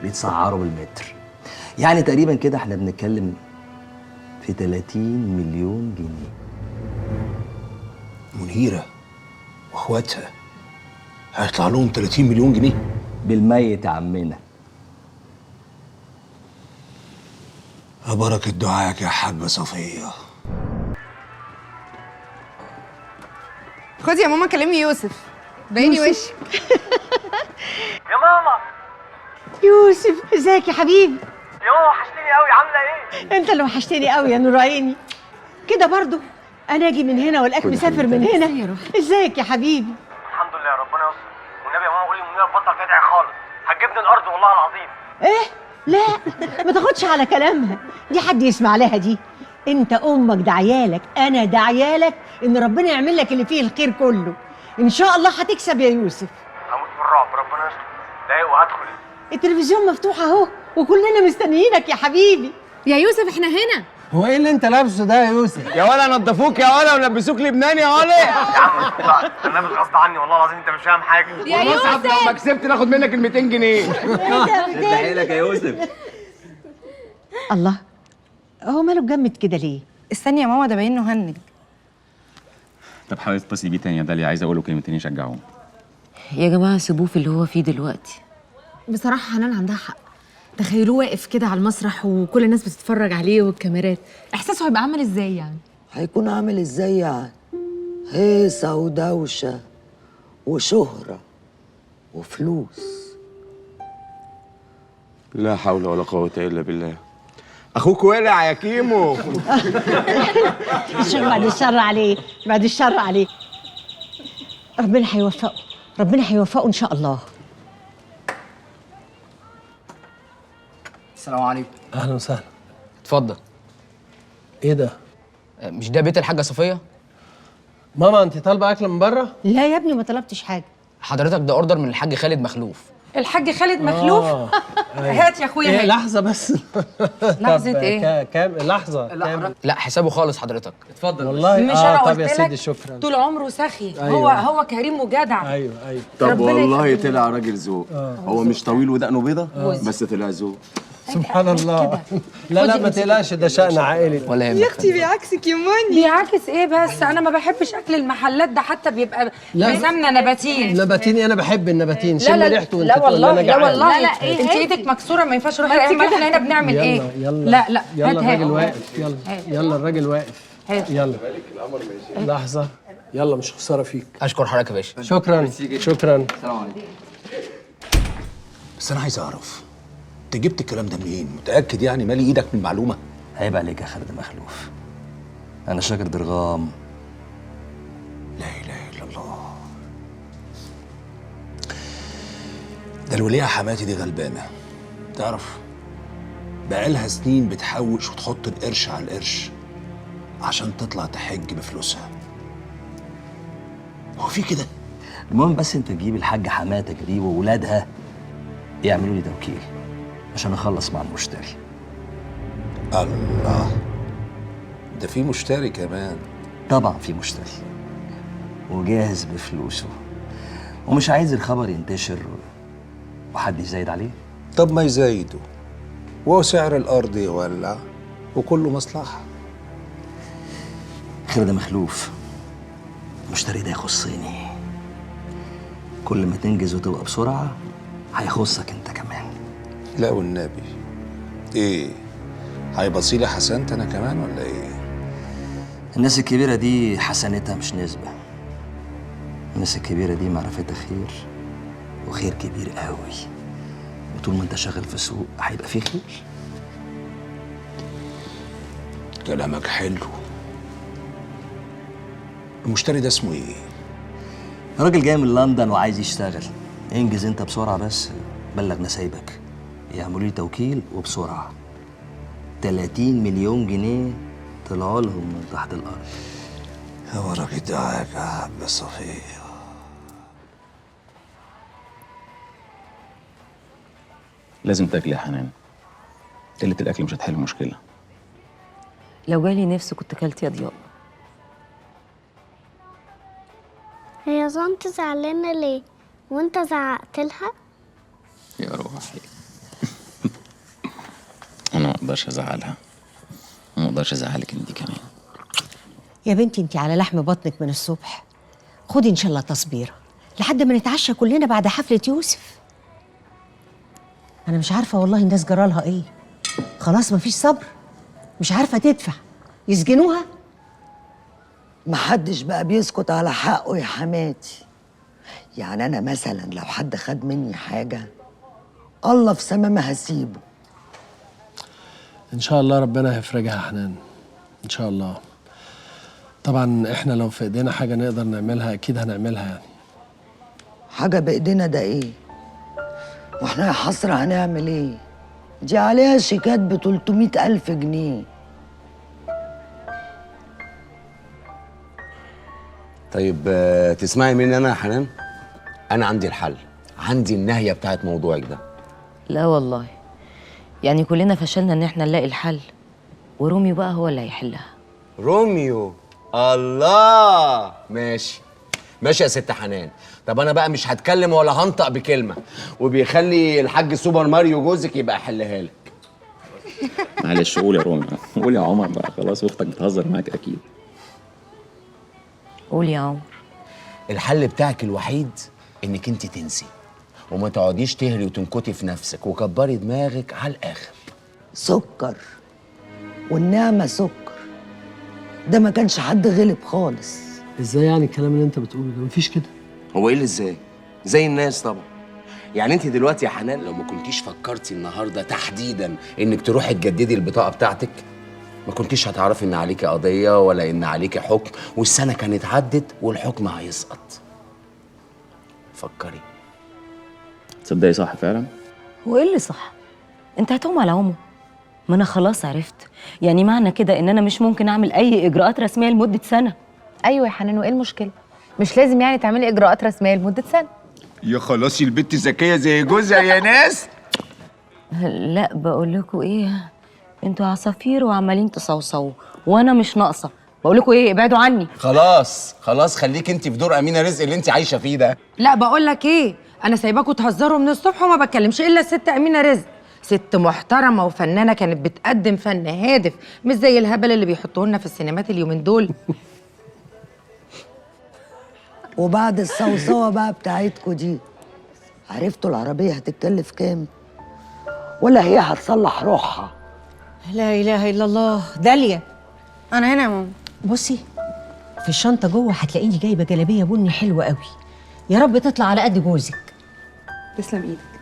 بيتسعروا بالمتر. يعني تقريبا كده احنا بنتكلم في 30 مليون جنيه. منيرة واخواتها هيطلع لهم 30 مليون جنيه؟ بالميت يا عمنا. بركة دعائك يا حاجة صفية. خدي يا ماما كلمي يوسف، بايني وشك. يا ماما. يوسف ازيك يا حبيبي؟ يا ماما وحشتيني قوي، عامله ايه؟ انت اللي وحشتني قوي يا نور عيني. كده برضو انا اجي من هنا والاقيك مسافر من هنا. ازيك يا حبيبي؟ الحمد لله ربنا يستر. والنبي يا ماما قولي لمنيره تبطل تدعي خالص، هتجيبني الارض والله العظيم. ايه؟ لا ما تاخدش على كلامها دي، حد يسمع لها دي. انت امك دعيالك، انا دعيالك ان ربنا يعمل لك اللي فيه الخير كله. ان شاء الله هتكسب يا يوسف. هموت من الرعب، ربنا يستر. دقايق وهدخل. التلفزيون مفتوح اهو وكلنا مستنيينك يا حبيبي. يا يوسف احنا هنا. هو ايه اللي انت لابسه ده يا يوسف؟ يا ولا نضفوك يا ولا ولبسوك لبنان يا ولا. يا عم انا لابس غصب عني والله العظيم، انت مش فاهم حاجه. يا يوسف لو ما كسبت ناخد منك ال 200 جنيه. شد حيلك يا يوسف. الله، هو ماله مجمد كده ليه؟ استني يا ماما، ده باين انه هنج. طب حاولي تتصلي بيه تاني يا داليا، عايز اقول له كلمتين يشجعوه. يا جماعه سيبوه في اللي هو فيه دلوقتي. بصراحه حنان عندها حق. تخيلوه واقف كده على المسرح وكل الناس بتتفرج عليه والكاميرات، احساسه هيبقى عامل ازاي يعني؟ هيكون عامل ازاي يعني؟ هيصة ودوشة وشهرة وفلوس. لا حول ولا قوة إلا بالله. أخوك ولع يا كيمو. بعد الشر عليه، بعد الشر عليه. ربنا هيوفقه، ربنا هيوفقه ان شاء الله. السلام عليكم. اهلا وسهلا. اتفضل. ايه ده؟ مش ده بيت الحاجه صفيه؟ ماما انت طالبه اكل من بره؟ لا يا ابني ما طلبتش حاجه. حضرتك ده اوردر من الحاج خالد مخلوف. الحاج خالد مخلوف؟ هات يا اخويا. إيه لحظه بس. لحظة إيه؟ كام لحظه؟ كام؟ لا حسابه خالص حضرتك. اتفضل. والله مش انا طب قلت يا لك سيدي شكرا. طول عمره سخي. أيوة. هو كريم وجدع. ايوه طب ربنا والله يخليك. طلع راجل ذوق. هو مش طويل ودقنه بيضة بس طلع ذوق. سبحان الله. لا ما تقلقش، ده شأن عائلي. ولا يا اختي بيعكسك يا موني. بيعكس ايه بس؟ انا ما بحبش اكل المحلات ده، حتى بيبقى بسمنه نباتين. نباتين؟ انا بحب النباتين. لا شم لا ريحته وانت لا تقول والله انا لا جعان. والله. لا إيه انت ايدك مكسوره، ما ينفعش روحي احنا هنا بنعمل ايه؟ يلا لا لا يلا هات الراجل هات. واقف. يلا الراجل واقف. يلا لحظه. يلا مش خساره فيك. اشكر حضرتك يا باشا. شكرا شكرا. السلام عليكم. بس انا عايز اعرف انت جبت الكلام ده منين؟ متاكد يعني مالي ايدك من المعلومه؟ عيب عليك يا خالد مخلوف. انا شاكر درغام. لا اله الا الله. ده الولية حماتي دي غلبانه، تعرف بقالها سنين بتحوش وتحط القرش على القرش عشان تطلع تحج بفلوسها. هو في كده؟ المهم بس انت تجيب الحاجة حماتك دي وولادها يعملوا لي توكيل عشان اخلص مع المشتري. الله، ده في مشتري كمان؟ طبعا في مشتري وجاهز بفلوسه، ومش عايز الخبر ينتشر وحد يزايد عليه. طب ما يزايدوا، وهو سعر الارض يولع وكله مصلحه. خالد مخلوف، المشتري ده يخصني. كل ما تنجز وتبقى بسرعه هيخصك انت كمان. لا والنبي، ايه هيبصي لي حسنت انا كمان ولا ايه؟ الناس الكبيره دي حسنتها مش نسبه. الناس الكبيره دي معرفتها خير، وخير كبير قوي. وطول ما انت شغال في السوق هيبقى فيه خير. كلامك حلو. المشتري ده اسمه ايه؟ راجل جاي من لندن وعايز يشتغل. انجز انت بسرعه بس، بلغ نسايبك يعملوا لي توكيل وبسرعه. 30 مليون جنيه طلعوا لهم من تحت الارض. هو الراجل ده عيب يا عم صفيه. لازم تاكلي يا حنان. قلة الأكل مش هتحل المشكلة. لو جالي نفسي كنت كلت يا ضياء. هي طنط زعلانة ليه؟ وانت زعقت لها؟ يا روحي. أنا ما أقدرش أزعلها. وما أقدرش أزعلك أنت كمان. يا بنتي انت على لحم بطنك من الصبح. خدي ان شاء الله تصبيره لحد ما نتعشى كلنا بعد حفلة يوسف. انا مش عارفة والله الناس جرالها ايه. خلاص مفيش صبر، مش عارفة تدفع، يسجنوها. محدش بقى بيسكت على حقه يا حماتي. يعني انا مثلا لو حد خد مني حاجة الله في سما ما هسيبه. ان شاء الله ربنا هيفرجها يا حنان، ان شاء الله. طبعا احنا لو في ايدينا حاجه نقدر نعملها اكيد هنعملها يعني. حاجة بإيدينا ده ايه؟ واحنا يا حسرة هنعمل ايه؟ دي عليها شيكات ب 300,000 جنيه. طيب تسمعي مني انا يا حنان؟ انا عندي الحل، عندي النهايه بتاعت موضوعك ده. لا والله، يعني كلنا فشلنا ان احنا نلاقي الحل، وروميو بقى هو اللي هيحلها. روميو؟ الله، ماشي ماشي يا ست حنان. طب انا بقى مش هتكلم ولا هنطق بكلمه، وبيخلي الحاج سوبر ماريو جوزك يبقى يحلها لك. معلش قول يا رومي، قول يا عمر بقى، خلاص اختك بتهزر معاك اكيد. قول يا عمر. الحل بتاعك الوحيد انك انت تنسي، وما تقعديش تهري وتنكتي في نفسك وكبري دماغك على الاخر. سكر، والنعمة سكر، ده ما كانش حد غلب خالص. ازاي يعني الكلام اللي انت بتقوله ده؟ مفيش كده. هو ايه اللي ازاي؟ زي الناس طبعا. يعني انت دلوقتي يا حنان لو ما كنتيش فكرتي النهارده تحديدا انك تروحي تجددي البطاقه بتاعتك، ما كنتيش هتعرفي ان عليكي قضيه ولا ان عليكي حكم، والسنه كانت عدت والحكم هيسقط. فكري. تصدقي صح فعلا؟ هو ايه اللي صح؟ انت هتقوم على عمو. ما انا خلاص عرفت، يعني معنى كده ان انا مش ممكن اعمل اي اجراءات رسميه لمده سنه. ايوه يا حنان، وايه المشكله؟ مش لازم يعني تعملي اجراءات رسميه لمده سنه. يا خلاص البت ذكيه زي جوزها يا ناس. لا بقول لكم ايه، انتوا عصافير وعمالين تصوصوا وانا مش ناقصه. بقول لكم ايه، ابعدوا عني. خلاص خلاص، خليك انت في دور امينه رزق اللي انت عايشه فيه ده. لا بقول لك ايه، انا سايباكوا تهزروا من الصبح وما بتكلمش الا الست امينه رزق. ست محترمه وفنانه، كانت بتقدم فن هادف مش زي الهبل اللي بيحطوه لنا في السينمات اليومين دول. وبعد الصوصوه بقى بتاعتكوا دي، عرفتوا العربيه هتتكلف كام؟ ولا هي هتصلح روحها؟ لا اله الا الله. داليا، انا هنا يا ماما. بصي في الشنطه جوه هتلاقيني جايبه جلابيه بني حلوه قوي، يا رب تطلع على قد جوزك. تسلم ايدك.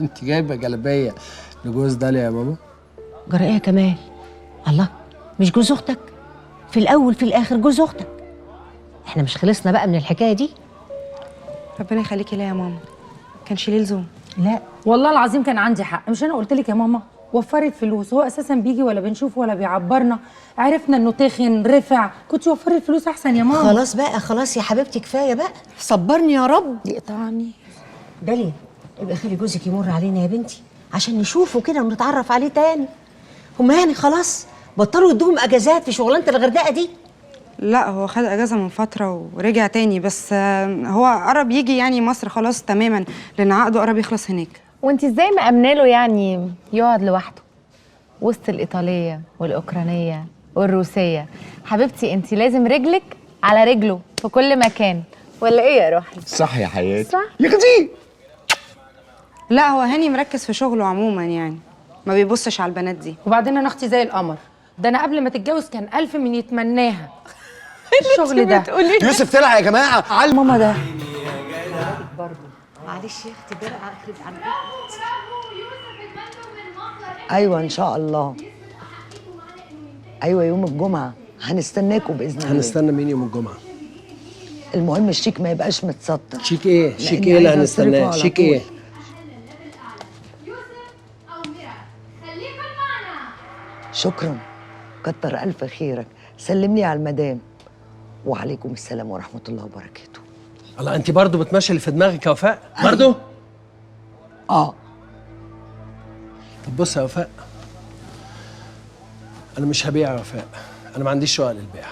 انت جايبه جلابيه لجوز داليا يا ماما؟ جرى ايه يا كمال؟ الله، مش جوز اختك؟ في الاول في الاخر جوز اختك. احنا مش خلصنا بقى من الحكايه دي؟ ربنا يخليكي ليا يا ماما، كانش ليه لزوم. لا والله العظيم كان عندي حق. مش انا قلت لك يا ماما وفرت فلوس؟ هو اساسا بيجي ولا بنشوفه ولا بيعبرنا، عرفنا انه تخن رفع، كنت وفري الفلوس احسن يا ماما. خلاص بقى، خلاص يا حبيبتي، كفايه بقى، صبرني يا رب. يقطعني. داليا، يبقى خلي جوزك يمر علينا يا بنتي عشان نشوفه كده ونتعرف عليه تاني. هما يعني خلاص بطلوا يدوهم اجازات في شغلانه الغردقه دي؟ لا، هو خد اجازه من فتره ورجع تاني، بس هو قرب يجي يعني مصر خلاص تماما، لان عقده قرب يخلص هناك. وانت ازاي مأمنه له يعني يقعد لوحده وسط الايطاليه والاوكرانيه والروسيه؟ حبيبتي انت لازم رجلك على رجله في كل مكان، ولا ايه يا روحي؟ صح يا حياتي. صح يا اختي. لا، هو هاني مركز في شغله عموما، يعني ما بيبصش على البنات دي. وبعدين انا اختي زي القمر، ده انا قبل ما تتجوز كان ألف من يتمناها. الشغل ده يوسف طلع يا جماعه على ماما ده. معلش يا اختي، ده اخرج عن ايوه ان شاء الله. ايوه يوم الجمعه هنستناكم باذن الله. هنستنى مين يوم الجمعه؟ المهم الشيك ما يبقاش متسطر. شيك ايه؟ شيك ايه اللي هنستناه؟ شيك ايه؟ شكرا، كتر الف خيرك. سلم لي على المدام. وعليكم السلام ورحمه الله وبركاته. الله، انت برضه بتمشي اللي في دماغك يا وفاء؟ برضه؟ اه. طب بص يا وفاء، انا مش هبيع يا وفاء، انا ما عنديش شقق للبيع.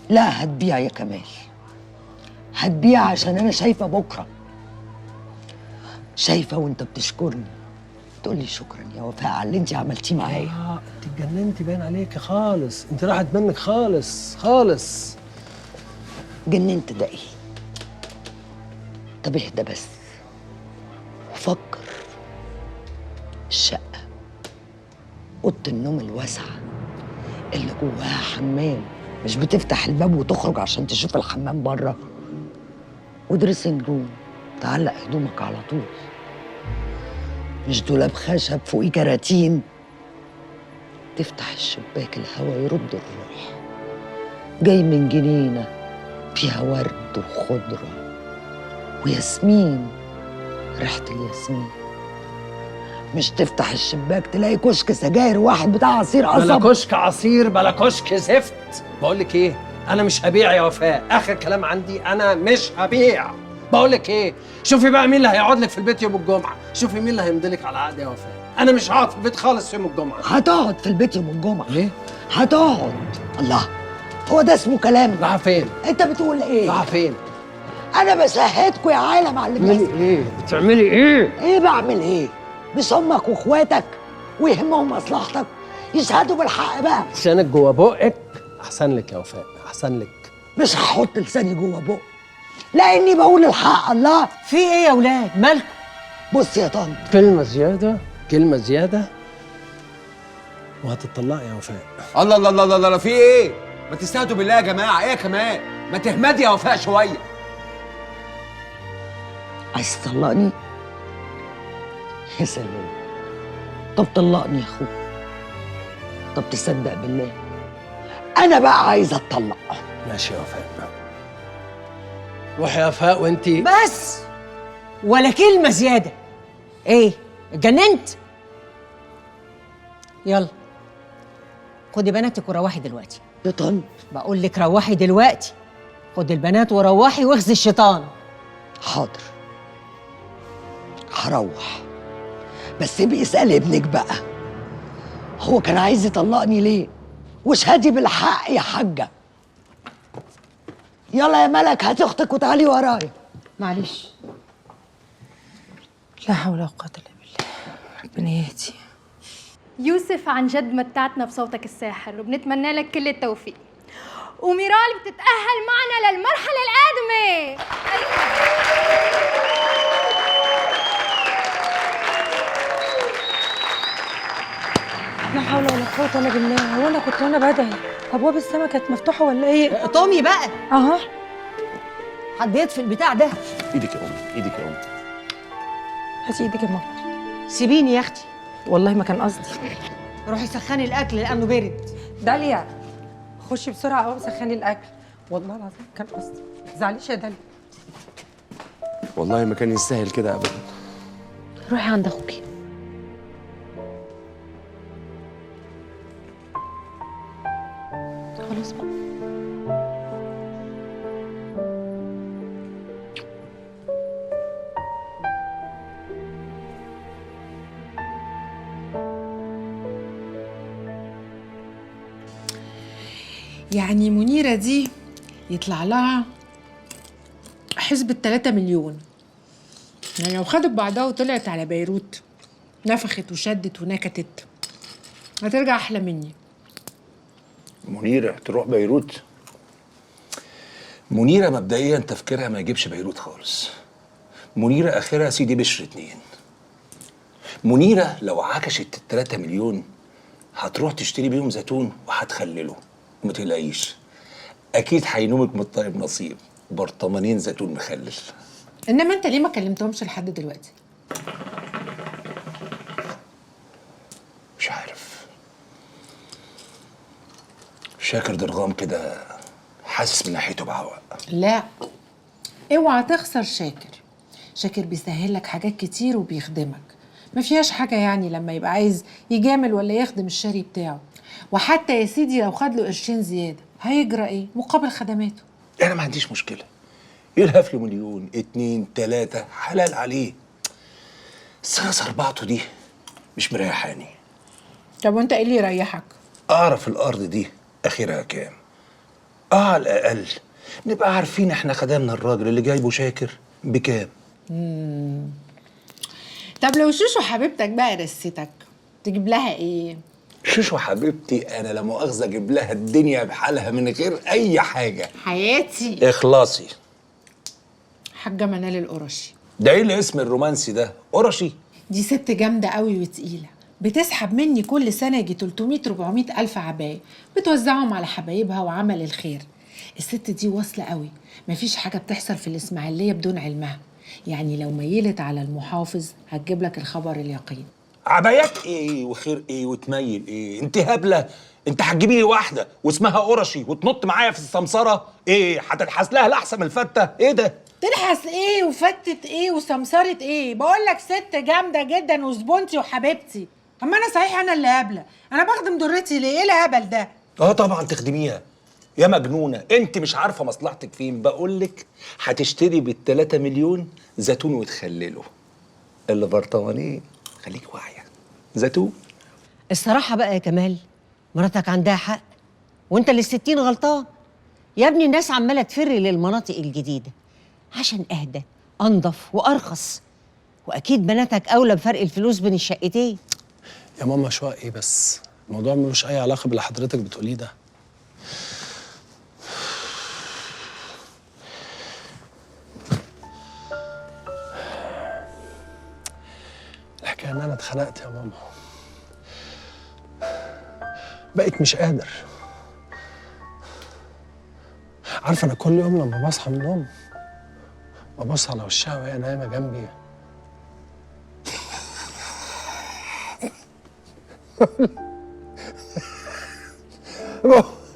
لا هتبيع يا كمال، هتبيع عشان انا شايفه بكره، شايفه وانت بتشكرني تقول لي شكرا يا وفاء على اللي انت عملتيه معايا. انت اتجننتي باين عليكي خالص، انت راحت منك خالص خالص. جننت ده ايه؟ طب اهدى بس وفكر. الشقه، اوضه النوم الواسعه اللي جواها حمام، مش بتفتح الباب وتخرج عشان تشوف الحمام بره، ودريسنج روم تعلق هدومك على طول، مش دولاب خشب فوقيه كراتين، تفتح الشباك الهوا يرد الروح، جاي من جنينه فيها ورد وخضره وياسمين، ريحه الياسمين، مش تفتح الشباك تلاقي كشك سجاير واحد بتاع عصير قصب. بلا كشك عصير بلا كشك زفت. بقول لك ايه، انا مش هبيع يا وفاء، اخر كلام عندي انا مش هبيع. بقول لك ايه، شوفي بقى مين اللي هيقعد لك في البيت يوم الجمعه، شوفي مين اللي هيمضي لك على عقد يا وفاء. انا مش هقعد في البيت خالص يوم الجمعه. هتقعد في البيت يوم الجمعه. ليه؟ هتقعد. الله، هو ده اسمه كلام؟ راح فين؟ انت بتقول ايه؟ راح فين؟ انا بشهدكوا يا عالم على اللي بتعملي ايه؟ بتعملي ايه؟ ايه بعمل ايه؟ مش امك واخواتك ويهمهم مصلحتك يشهدوا بالحق بقى. لسانك جوه بقك احسن لك يا وفاء، احسن لك. مش هحط لساني جوه بقي لاني بقول الحق. الله، في ايه يا ولاد مالكم؟ بص يا طنط، كلمه زياده كلمه زياده وهتطلقي يا وفاء. الله الله الله الله، في ايه؟ ما تستهدوا بالله يا جماعه، ايه كمان؟ ما تهمدي يا وفاء شويه. عايز تطلقني؟ يا سلام. طب طلقني يا اخوك. طب تصدق بالله انا بقى عايزه اتطلق. ماشي يا وفاء، روحي يا وفاء وانتي بس ولا كلمة زيادة. ايه اتجننت؟ يلا خدي بناتك وروحي دلوقتي. يا طنط بقول لك روحي دلوقتي، خدي البنات وروحي واخذي الشيطان. حاضر هروح، بس ابقي اسألي ابنك بقى هو كان عايز يطلقني ليه؟ واشهدي بالحق يا حاجة. يلا يا ملك هاتي اختك وتعالي ورايا. معلش، لا حول ولا قوة الا بالله، ربنا يهدي. يوسف عن جد متعتنا بصوتك الساحر وبنتمنى لك كل التوفيق. وميرال بتتأهل معنا للمرحلة القادمة. لا حول ولا قوة الا بالله. هو انا كنت وانا بدعي ابواب السما كانت مفتوحة ولا ايه؟ طومي بقى. اها، حد يطفي البتاع ده. ايدك يا امي، ايدك يا امي. هاتي ايدك يا ماما. سيبيني يا اختي. والله ما كان قصدي. روحي سخني الاكل لانه برد. داليا خشي بسرعة قوي سخني الاكل. والله العظيم كان قصدي، ما تزعليش يا داليا. والله ما كان يستاهل كده ابدا. روحي عند اخوكي. خلاص بقى. يعني منيرة دي يطلع لها حسبة 3 مليون. يعني لو خدت بعضها وطلعت على بيروت نفخت وشدت ونكتت هترجع أحلى مني. منيرة تروح بيروت؟ منيرة مبدئيا تفكيرها ما يجيبش بيروت خالص. منيرة آخرها سيدي بشر 2. منيرة لو عكشت ال3 مليون هتروح تشتري بيهم زيتون وهتخلله، وما تقلقيش أكيد هينومك من الطيب نصيب برطمانين زيتون مخلل. إنما أنت ليه ما كلمتهمش لحد دلوقتي؟ مش عارف، شاكر درغام كده حاسس من ناحيته بعوق. لا، اوعى تخسر شاكر. شاكر بيسهل لك حاجات كتير وبيخدمك، ما فيهاش حاجة يعني لما يبقى عايز يجامل ولا يخدم الشاري بتاعه. وحتى يا سيدي لو خد له قرشين زيادة هيجرى ايه مقابل خدماته؟ أنا ما عنديش مشكلة، يلهف له 1 2 3 حلال عليه. السنة صربعته دي مش مريحاني. طب وانت ايه اللي يريحك؟ أعرف الأرض دي آخرها كام، على الأقل نبقى عارفين احنا خدمنا الراجل اللي جايبه شاكر بكام. طب لو شوشو حبيبتك بقى رستك تجيب لها ايه؟ شوشو حبيبتي أنا لا مؤاخذة أجيب لها الدنيا بحالها من غير أي حاجة. حياتي اخلاصي. حاجة منال القرشي. ده إيه الاسم الرومانسي ده؟ قرشي؟ دي ست جامدة قوي وتقيلة، بتسحب مني كل سنة يجي 300-400 ألف عباية بتوزعهم على حبايبها وعمل الخير. الست دي واصلة قوي، مفيش حاجة بتحصل في الإسماعيلية بدون علمها. يعني لو ميلت على المحافظ هتجيب لك الخبر اليقين. عبايات ايه وخير ايه وتميل ايه؟ انت هبله؟ انت هتجيبي لي واحده واسمها قرشي وتنط معايا في السمسره؟ ايه هتنحس لها لحسه من الفته؟ ايه ده؟ تلحس ايه وفتت ايه وسمسرت ايه؟ بقول لك ست جامده جدا وزبونتي وحبيبتي. اما انا صحيح انا اللي هبله، انا بخدم ضرتي ليه؟ ايه الهبل ده؟ طبعا تخدميها يا مجنونه، انت مش عارفه مصلحتك فين. بقول لك هتشتري بال3 مليون زيتون وتخلله. اللي برطمانيه خليك واعيه. زيتون. الصراحه بقى يا كمال، مراتك عندها حق وانت اللي 60 غلطان. يا ابني الناس عماله تفر للمناطق الجديده عشان اهدى انضف وارخص، واكيد بناتك اولى بفرق الفلوس بين الشقتين. يا ماما شوق ايه بس؟ الموضوع ملوش اي علاقه باللي حضرتك بتقوليه ده. الحكايه ان انا اتخنقت يا ماما، بقيت مش قادر. عارفه انا كل يوم لما بصحى من النوم ببص على وشها وهي نايمه جنبي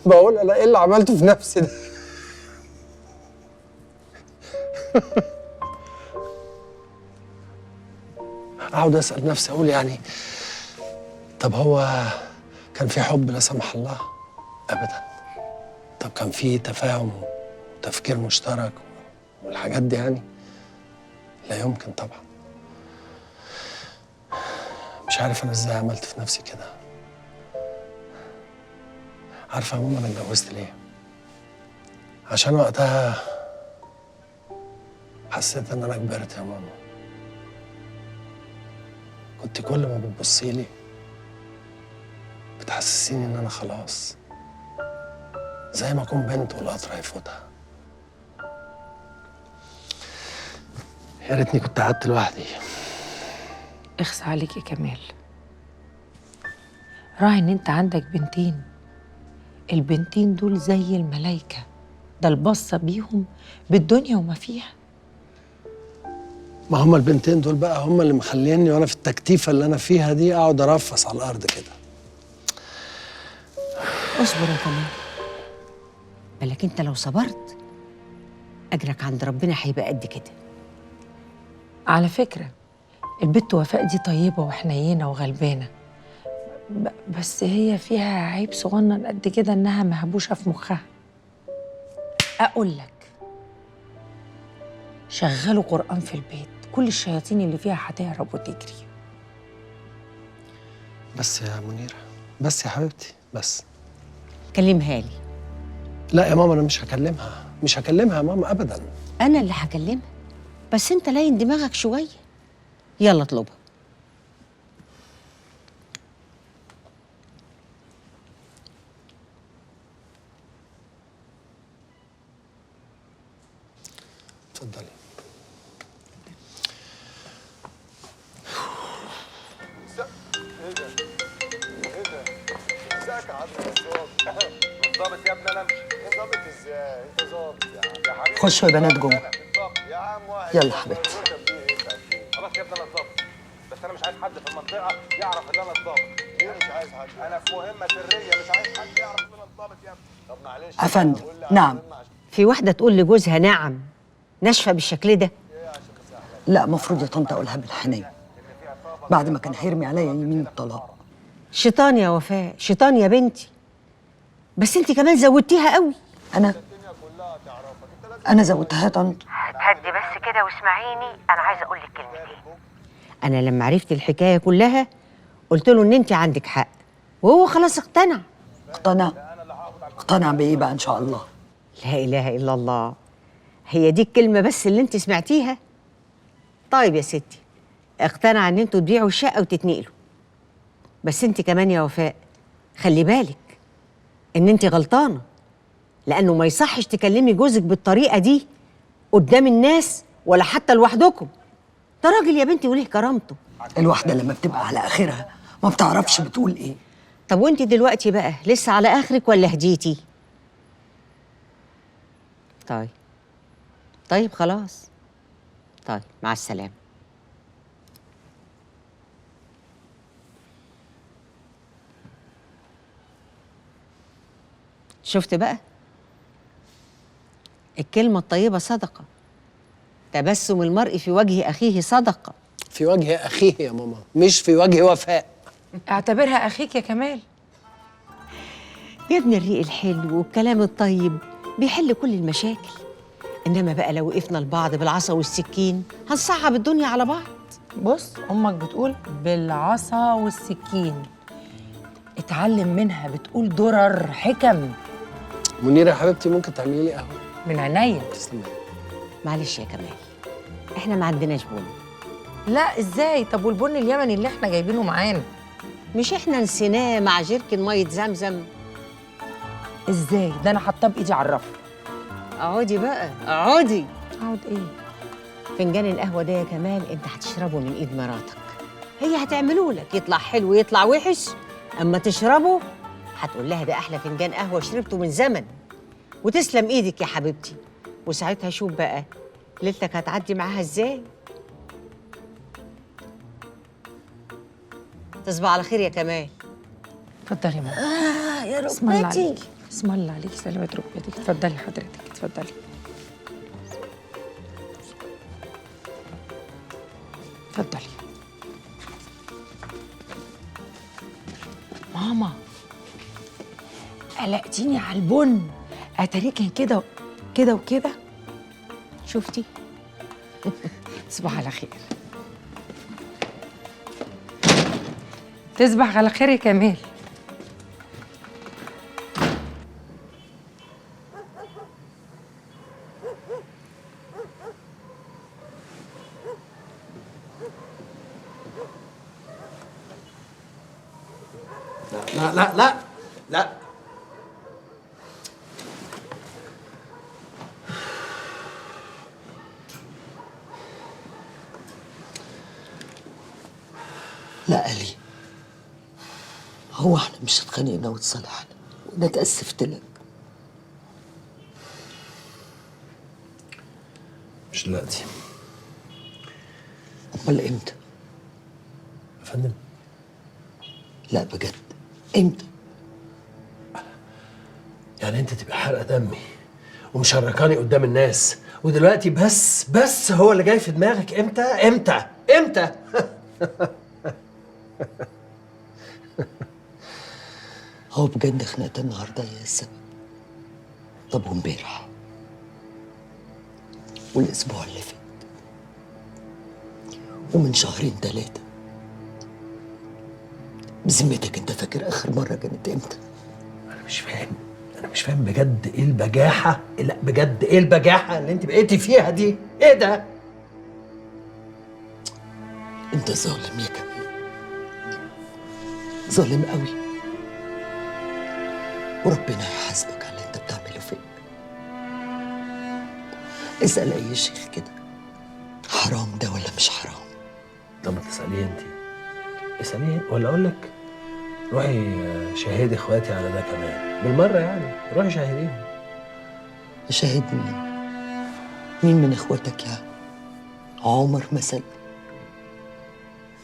بقول انا ايه اللي عملته في نفسي ده؟ اقعد اسال نفسي اقول يعني طب هو كان في حب لا سمح الله؟ ابدا. طب كان في تفاهم وتفكير مشترك والحاجات دي يعني؟ لا يمكن طبعا. مش عارف انا ازاي عملت في نفسي كده. عارفه يا ماما انا اتجوزت ليه؟ عشان وقتها حسيت ان انا كبرت يا ماما. كنت كل ما بتبصي لي بتحسسيني ان انا خلاص زي ما اكون بنت والقطر هيفوتها. يا ريتني كنت قعدت لوحدي. اخس عليك يا كمال، راعي ان انت عندك بنتين. البنتين دول زي الملايكة، ده البصة بيهم بالدنيا وما فيها. ما هما البنتين دول بقى هما اللي مخليني وانا في التكتيفه اللي انا فيها دي اقعد ارفص على الارض كده. اصبر يا كمال، بالك انت لو صبرت اجرك عند ربنا هيبقى قد كده. على فكرة البت وفاء دي طيبة وحنينة وغلبانة، بس هي فيها عيب صغنن قد كده، انها مهبوشة في مخها. اقول لك شغلوا قرآن في البيت، كل الشياطين اللي فيها هتهرب وتجري. بس يا منيرة، بس يا حبيبتي، بس كلمها لي. لا يا ماما انا مش هكلمها، مش هكلمها يا ماما ابدا. انا اللي هكلمها، بس انت لاين دماغك شويه. يلا اطلبها. اتفضلي. ايه ده؟ ايه ده؟ ازيك يا عم بالظبط يا ابني انا امشي. ظابط ازاي؟ انت ظابط يا حبيبي. خشوا يا بنات جوه. يا عم واحد. يلا حبيبتي. خلاص يا ابني انا الظابط، بس انا مش عايز حد في المنطقه يعرف ان انا الظابط. ليه مش عايز حد؟ انا في مهمه سريه، مش عايز حد يعرف ان انا الظابط يا ابني. طب معلش افندم، نعم. في واحده تقول لجوزها نعم ناشفه بالشكل ده؟ لا، مفروض يا طنط اقولها بالحنيه بعد ما كان هيرمي عليا يمين الطلاق. شيطان يا وفاء، شيطان يا بنتي. بس انت كمان زودتيها قوي. انا زودتها يا طنط. هدي بس كده واسمعيني، انا عايزه اقول لك كلمتين. انا لما عرفت الحكايه كلها قلت له ان انت عندك حق، وهو خلاص اقتنع. اقتنع بايه بقى ان شاء الله؟ لا اله الا الله، هي دي الكلمه بس اللي انت سمعتيها؟ طيب يا ستي، اقتنع ان انتوا تبيعوا الشقه وتتنقلوا. بس انت كمان يا وفاء خلي بالك ان انت غلطانه، لانه ما يصحش تكلمي جوزك بالطريقه دي قدام الناس ولا حتى لوحدكم. ده راجل يا بنتي وليه كرامته. الواحده لما بتبقى على اخرها ما بتعرفش بتقول ايه. طب وانت دلوقتي بقى لسه على اخرك ولا هديتي؟ طيب خلاص. طيب مع السلامه. شفت بقى؟ الكلمة الطيبة صدقة، تبسم المرء في وجه اخيه صدقه. في وجه اخيه يا ماما، مش في وجه وفاء. اعتبرها اخيك يا كمال. يا ابن الريق الحلو والكلام الطيب بيحل كل المشاكل، انما بقى لو وقفنا لبعض بالعصا والسكين هنصعب الدنيا على بعض. بص امك بتقول بالعصا والسكين، اتعلم منها، بتقول درر حكم. منيره يا حبيبتي ممكن تعملي لي قهوه؟ من عينيا. تسلمي. معلش يا كمال، احنا ما عندناش بن. لا ازاي؟ طب والبن اليمني اللي احنا جايبينه معانا مش احنا نسيناه مع جيركن ميه زمزم؟ ازاي؟ ده انا حاطاه بايدي على الرف. اقعدي بقى اقعدي. اقعد ايه؟ فنجان القهوه ده يا كمال انت هتشربه من ايد مراتك، هي هتعمله لك يطلع حلو يطلع وحش، اما تشربه هتقول لها ده احلى فنجان قهوه شربته من زمن، وتسلم ايدك يا حبيبتي. وساعتها شوف بقى ليلتك هتعدي معاها ازاي. تصبح على خير يا كمال. اتفضلي يا ماما. يا اسم الله ركبتي. عليكي، اسم الله عليكي، سلامة ركبتك. اتفضلي حضرتك، اتفضلي. اتفضلي. ماما قلقتيني على البن، اتاريه كان كده كده وكده. شفتي؟ تصبح على خير. تصبح على خير يا كمال. لا لا لا لا. لا قالي، هو احنا مش اتخانقنا وتصالحنا وانا اتأسفت لك؟ مش دلوقتي. امال امتى؟ يا فندم لا بجد امتى؟ يعني انت تبقى حرقه دمي ومشركاني قدام الناس، ودلوقتي بس هو اللي جاي في دماغك؟ امتى؟ هو بجد خناقة النهارده هي السبب؟ طب وامبارح والاسبوع اللي فات ومن شهرين 3؟ بذمتك انت فاكر اخر مره كانت امتى؟ انا مش فاهم بجد ايه البجاحه، لا بجد ايه البجاحه اللي انت بقيتي فيها دي؟ ايه ده؟ انت ظالم يا كمال، ظالم قوي، وربنا يحاسبك على اللي انت بتعمله فيا. اسال اي شيخ كده، حرام ده ولا مش حرام؟ طب ما تساليه انت، اساليه ولا اقول لك روحي شاهدي اخواتي على ده كمان بالمره، يعني روحي شاهديهم. شاهد مين؟ مين من اخواتك يعني؟ عمر مثلا؟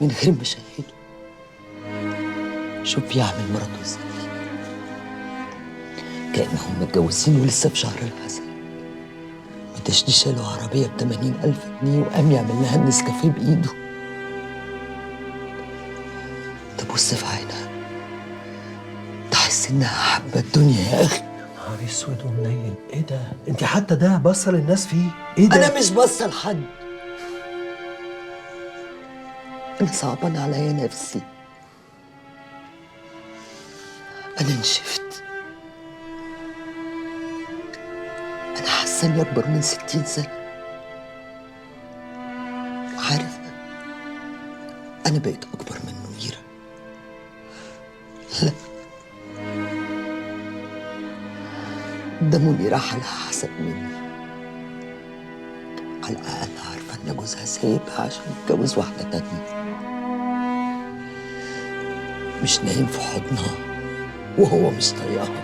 من غير ما شاهده شوف يعمل مراته ازاي، كأنهم متجوزين ولسه في شهر العسل. متشديش له عربية ب80,000 جنيه وقام يعمل لها النسكافيه بإيده. تبص في عينها تحس إنها حابة الدنيا يا أخي. نهار اسود ومنيل، ايه ده؟ انت حتى ده باصه للناس فيه؟ ايه ده؟ أنا مش باصة لحد، أنا صعبان عليا نفسي. أنا نشفت، أنا حاسة إني أكبر من 60 سنة. عارف، أنا بقيت أكبر من منيرة. لا، ده منيرة حالها أحسن مني، على الأقل عارفة إن جوزها سايبها عشان يتجوز واحدة تانية، مش نايم في حضنها وهو مش طايقها.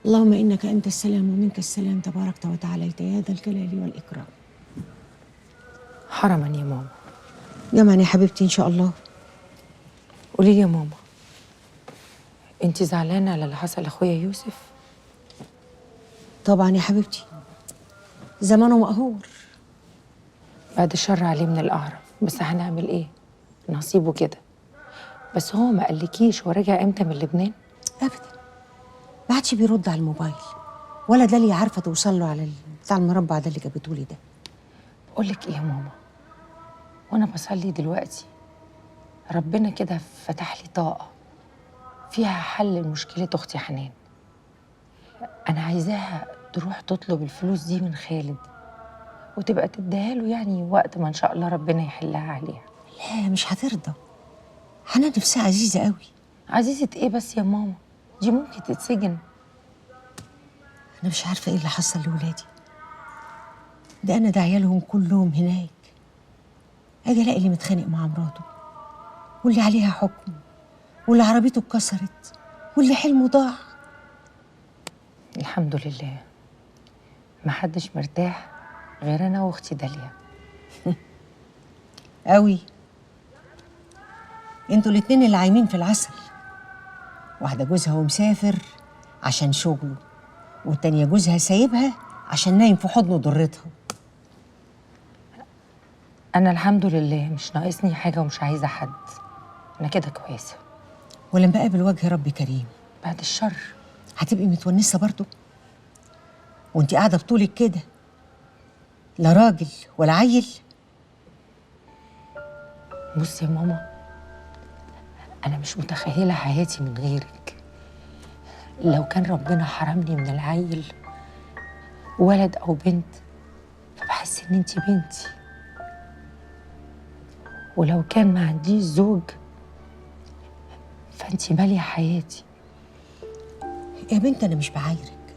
اللهم إنك أنت السلام ومنك السلام، تباركت وتعاليت يا ذا الجلال والإكرام. حرما يا ماما. جمعا يا حبيبتي إن شاء الله. قولي لي يا ماما، انت زعلانه على اللي حصل لاخويا يوسف؟ طبعا يا حبيبتي، زمانه مقهور. بعد الشر عليه من القهرة، بس هنعمل ايه؟ نصيبه كده. بس هو ما قالكيش هو راجع امتى من لبنان؟ ابدا، ما عادش بيرد على الموبايل، ولا ده اللي عارفه توصل له على بتاع المربع ده اللي جابته لي ده. بقول لك ايه يا ماما، وانا بصلي دلوقتي ربنا كده فتح لي طاقه فيها حل لمشكله اختي حنان. انا عايزاها تروح تطلب الفلوس دي من خالد وتبقى تديها له، يعني وقت ما ان شاء الله ربنا يحلها عليها. لا مش هترضى، حنان نفسها عزيزه قوي. عزيزه ايه بس يا ماما؟ دي ممكن تتسجن. انا مش عارفه ايه اللي حصل لولادي ده، انا داعيه لهم كلهم هناك، اجي الاقي اللي متخانق مع مراته، واللي عليها حكم، واللي عربيته اتكسرت، واللي حلمه ضاع. الحمد لله محدش مرتاح غير انا واختي داليا. قوي، انتوا الاتنين اللي عايمين في العسل. واحده جوزها ومسافر عشان شغله، والتانيه جوزها سايبها عشان نايم في حضنه ضرتها. انا الحمد لله مش ناقصني حاجه ومش عايزه حد، انا كده كويسه. ولما اقابل وجه ربي كريم بعد الشر هتبقي متونسه برضه، وانتي قاعده بطولك كده، لا راجل ولا عيل. بصي يا ماما، انا مش متخيله حياتي من غيرك. لو كان ربنا حرمني من العيل ولد او بنت فبحس ان انتي بنتي، ولو كان ما عنديش زوج فانتي ماليه حياتي. يا بنت انا مش بعايرك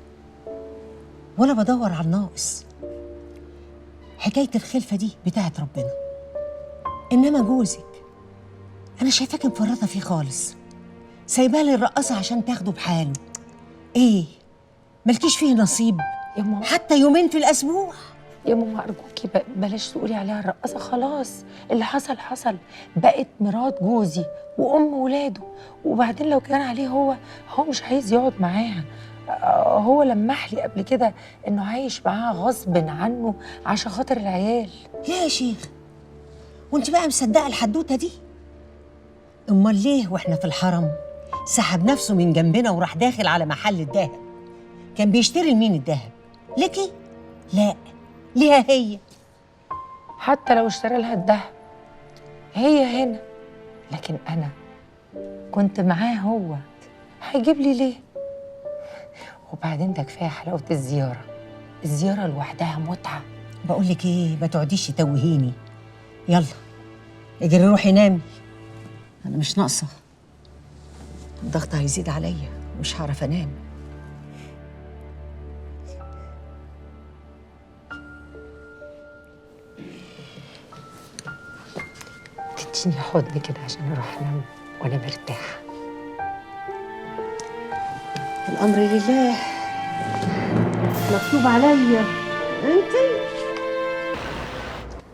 ولا بدور على الناقص، حكايه الخلفه دي بتاعت ربنا، انما جوزك انا شايفاك مفرطه فيه خالص، سايباه للرقاصه عشان تاخده بحاله. ايه مالكيش فيه نصيب يا ماما؟ حتى يومين في الاسبوع. يا ماما أرجوكي بلاش تقولي عليها الرقاصة، خلاص اللي حصل حصل، بقت مرات جوزي وأم ولاده. وبعدين لو كان عليه هو مش عايز يقعد معاها، هو لمح لي قبل كده إنه عايش معاها غصب عنه عشان خاطر العيال. ليه يا شيخ؟ وانت بقى مصدقة الحدوتة دي؟ امال ليه واحنا في الحرم سحب نفسه من جنبنا وراح داخل على محل الذهب؟ كان بيشتري لمين الذهب؟ ليكي؟ لا، ليها هي. حتى لو اشترى لها الذهب هي هنا، لكن انا كنت معاه هو، هيجيب لي ليه؟ وبعدين ده كفايه حلاوه الزياره لوحدها متعه. بقول لك ايه، ما تقعديش تتوهيني، يلا اجري روحي نامي، انا مش ناقصه، الضغط هيزيد عليا مش هعرف انام. تديني حضن كده عشان اروح انام وانا مرتاحه. الامر لله، مكتوب عليا انت.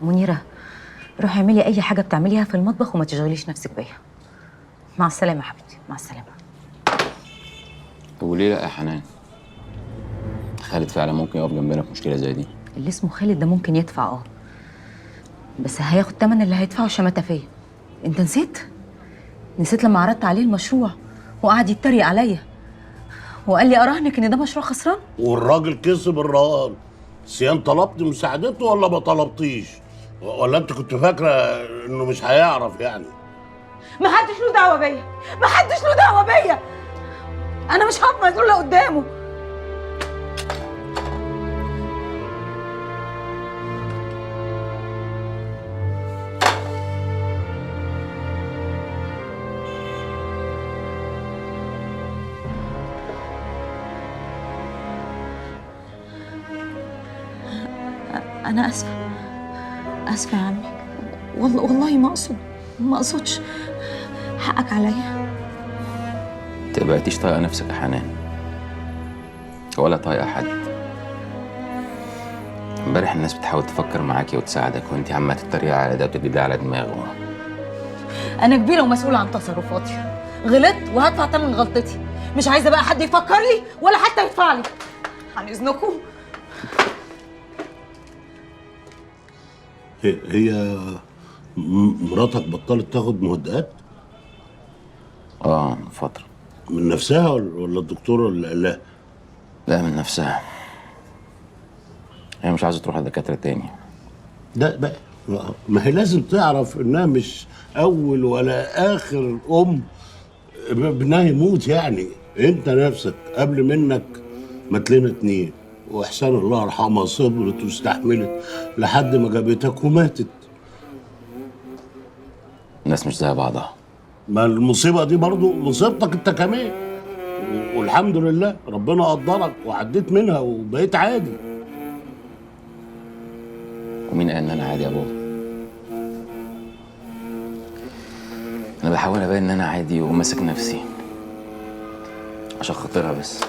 منيره روحي اعملي اي حاجه بتعمليها في المطبخ وما تشغليش نفسك بيا. مع السلامه يا حبيبتي، مع السلامه. طب وليه لا يا حنان؟ خالد فعلا ممكن يقف جنبنا في مشكله زي دي. اللي اسمه خالد ده ممكن يدفع بس هياخد تمن اللي هيدفعه الشماتة فيا. انت نسيت لما عرضت عليه المشروع وقعد يتريق عليا وقال لي اراهنك ان ده مشروع خسران؟ والراجل كسب الرهان. سيان طلبت مساعدته ولا ما طلبتيش؟ ولا انت كنت فاكره انه مش هيعرف يعني؟ ما حدش له دعوه بيا، ما حدش له دعوه بيا، انا مش هقف مسؤوله قدامه. أنا آسفة يا عمي، والله ما أقصدش، حقك عليا. تبقيتيش طايقه نفسك يا حنان. ولا طايقه حد. امبارح الناس بتحاول تفكر معاكي وتساعدك، وانت عماله تتريقي على ده وتدي ده على دماغه. انا كبيره ومسؤوله عن تصرفاتي، غلطت وهدفع ثمن غلطتي. مش عايزه بقى حد يفكر لي ولا حتى يدفع لي. عن اذنكم. هي مراتك بطلت تاخد مهدئات؟ من فتره. من نفسها ولا الدكتور ولا قالها؟ لا، من نفسها. هي مش عايزه تروح لدكاتره تاني. ده بقى ما هي لازم تعرف انها مش اول ولا اخر ابنها يموت. يعني انت نفسك قبل منك مات لنا 2، واحسان الله يرحمها صبرت واستحملت لحد ما جابتك وماتت. الناس مش زي بعضها. ما المصيبه دي برضو مصيبتك انت كمان، والحمد لله ربنا قدرك وعديت منها وبقيت عادي. ومين قال ان انا عادي يا بابا؟ انا بحاول ابين ان انا عادي وماسك نفسي عشان خاطرها بس.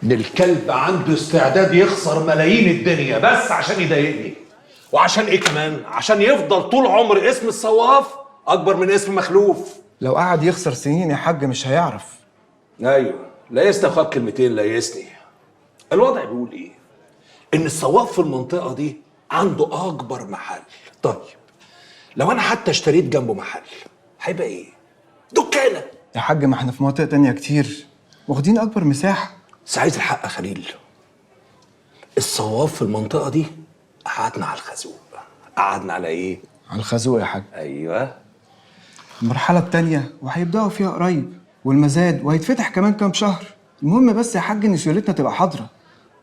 ان الكلب عنده استعداد يخسر ملايين الدنيا بس عشان يضايقني. وعشان ايه كمان؟ عشان يفضل طول عمر اسم الصواف اكبر من اسم مخلوف. لو قعد يخسر سنين يا حاج مش هيعرف. ايوه، ليسني اخوك كلمتين ليسني. الوضع بيقول ايه؟ ان الصواف في المنطقه دي عنده اكبر محل. طيب لو انا حتى اشتريت جنبه محل هيبقى ايه؟ دكانه. يا حاج ما احنا في مناطق تانية كتير واخدين اكبر مساحه. بس عايز الحق يا خليل، الصواف في المنطقه دي قعدنا على الخازوق. قعدنا على ايه؟ على الخازوق يا حاج. ايوه، المرحله التانية وهيبداوا فيها قريب، والمزاد وهيتفتح كمان كام شهر. المهم بس يا حاج ان سيولتنا تبقى حاضره.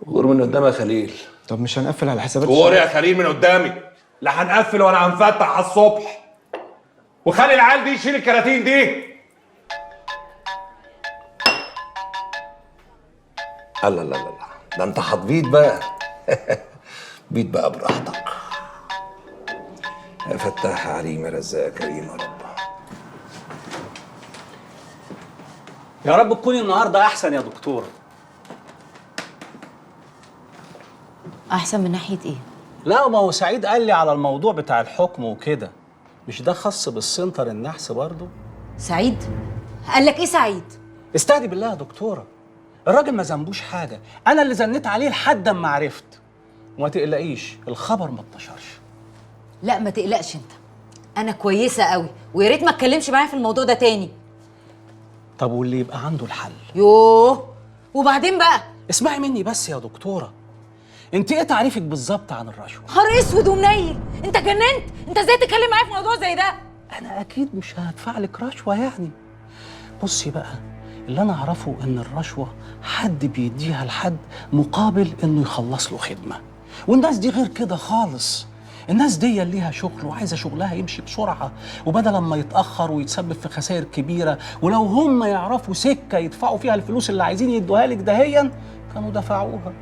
غور من قدامي يا خليل. طب مش هنقفل على حسابات غور يا خليل من قدامي. لا هنقفل ولا هنفتح على الصبح. وخلي العيال دي يشيل الكراتين دي. الله لا لا لا، ده انت هتبيض بقى. بيض بقى براحتك. يا فتاح عليم يا رزاق كريم يا رب. يا رب تكوني النهارده احسن يا دكتوره. احسن من ناحيه ايه؟ لا، ما هو سعيد قال لي على الموضوع بتاع الحكم وكده. مش ده خاص بالسنتر النحس برضه؟ سعيد؟ قال لك ايه سعيد؟ استهدي بالله يا دكتوره، الراجل ما ذنبوش حاجه، انا اللي زنيت عليه لحد اما عرفت. وما تقلقيش الخبر ما انتشرش. لا ما تقلقش انت، انا كويسه قوي ويا ريت ما اتكلمش معايا في الموضوع ده تاني. طب واللي يبقى عنده الحل؟ يوه، وبعدين بقى؟ اسمعي مني بس يا دكتوره، انت ايه تعريفك بالظبط عن الرشوه؟ نهار اسود ومنيل، انت جننت؟ انت ازاي تتكلم معايا في موضوع زي ده؟ انا اكيد مش هدفع لك رشوه يعني. بصي بقى، اللي انا اعرفه ان الرشوه حد بيديها لحد مقابل انه يخلص له خدمه، والناس دي غير كده خالص. الناس دي ليها شغل وعايزه شغلها يمشي بسرعه، وبدل ما يتاخر ويتسبب في خسائر كبيره، ولو هم يعرفوا سكه يدفعوا فيها الفلوس اللي عايزين يدوها لك دهيا كانوا دفعوها.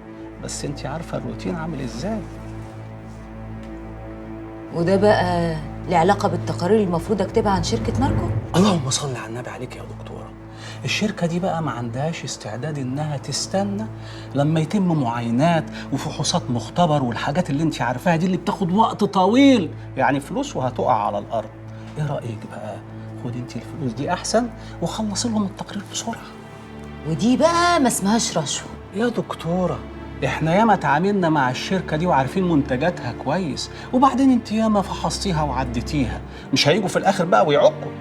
بس انت عارفه الروتين عامل ازاي. وده بقى له علاقه بالتقارير اللي المفروض اكتبها عن شركه ناركو؟ اللهم صل على النبي عليك يا دكتوره. الشركه دي بقى ما عندهاش استعداد انها تستنى لما يتم معاينات وفحوصات مختبر والحاجات اللي انت عارفاها دي اللي بتاخد وقت طويل، يعني فلوس وهتقع على الارض. ايه رايك بقى خدي انت الفلوس دي احسن وخلصي لهم التقرير بسرعه. ودي بقى ما اسمهاش رشوه يا دكتوره، احنا ياما تعاملنا مع الشركه دي وعارفين منتجاتها كويس، وبعدين انت ياما فحصتيها وعديتيها، مش هيجوا في الاخر بقى ويعقوا.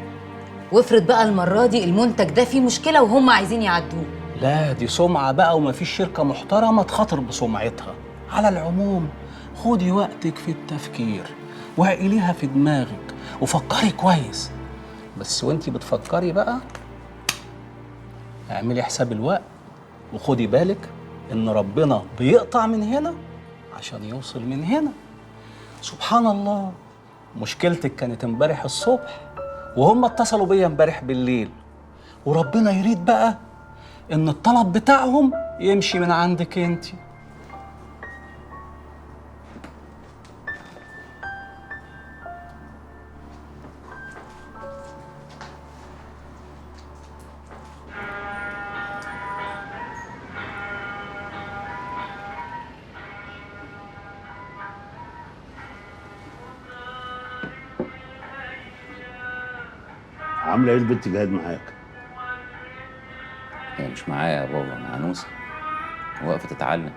وافرض بقى المره دي المنتج ده فيه مشكله وهم عايزين يعدوه. لا دي سمعه بقى، ومفيش شركه محترمه تخاطر بسمعتها. على العموم خدي وقتك في التفكير وعقليها في دماغك وفكري كويس، بس وانتي بتفكري بقى اعملي حساب الوقت وخدي بالك ان ربنا بيقطع من هنا عشان يوصل من هنا. سبحان الله، مشكلتك كانت امبارح الصبح وهم اتصلوا بيا امبارح بالليل، وربنا يريد بقى ان الطلب بتاعهم يمشي من عندك انتي. عامله ايه البنت جاهد معاك؟ هي مش معايا يا بابا، مع نوسة واقفة تتعلم.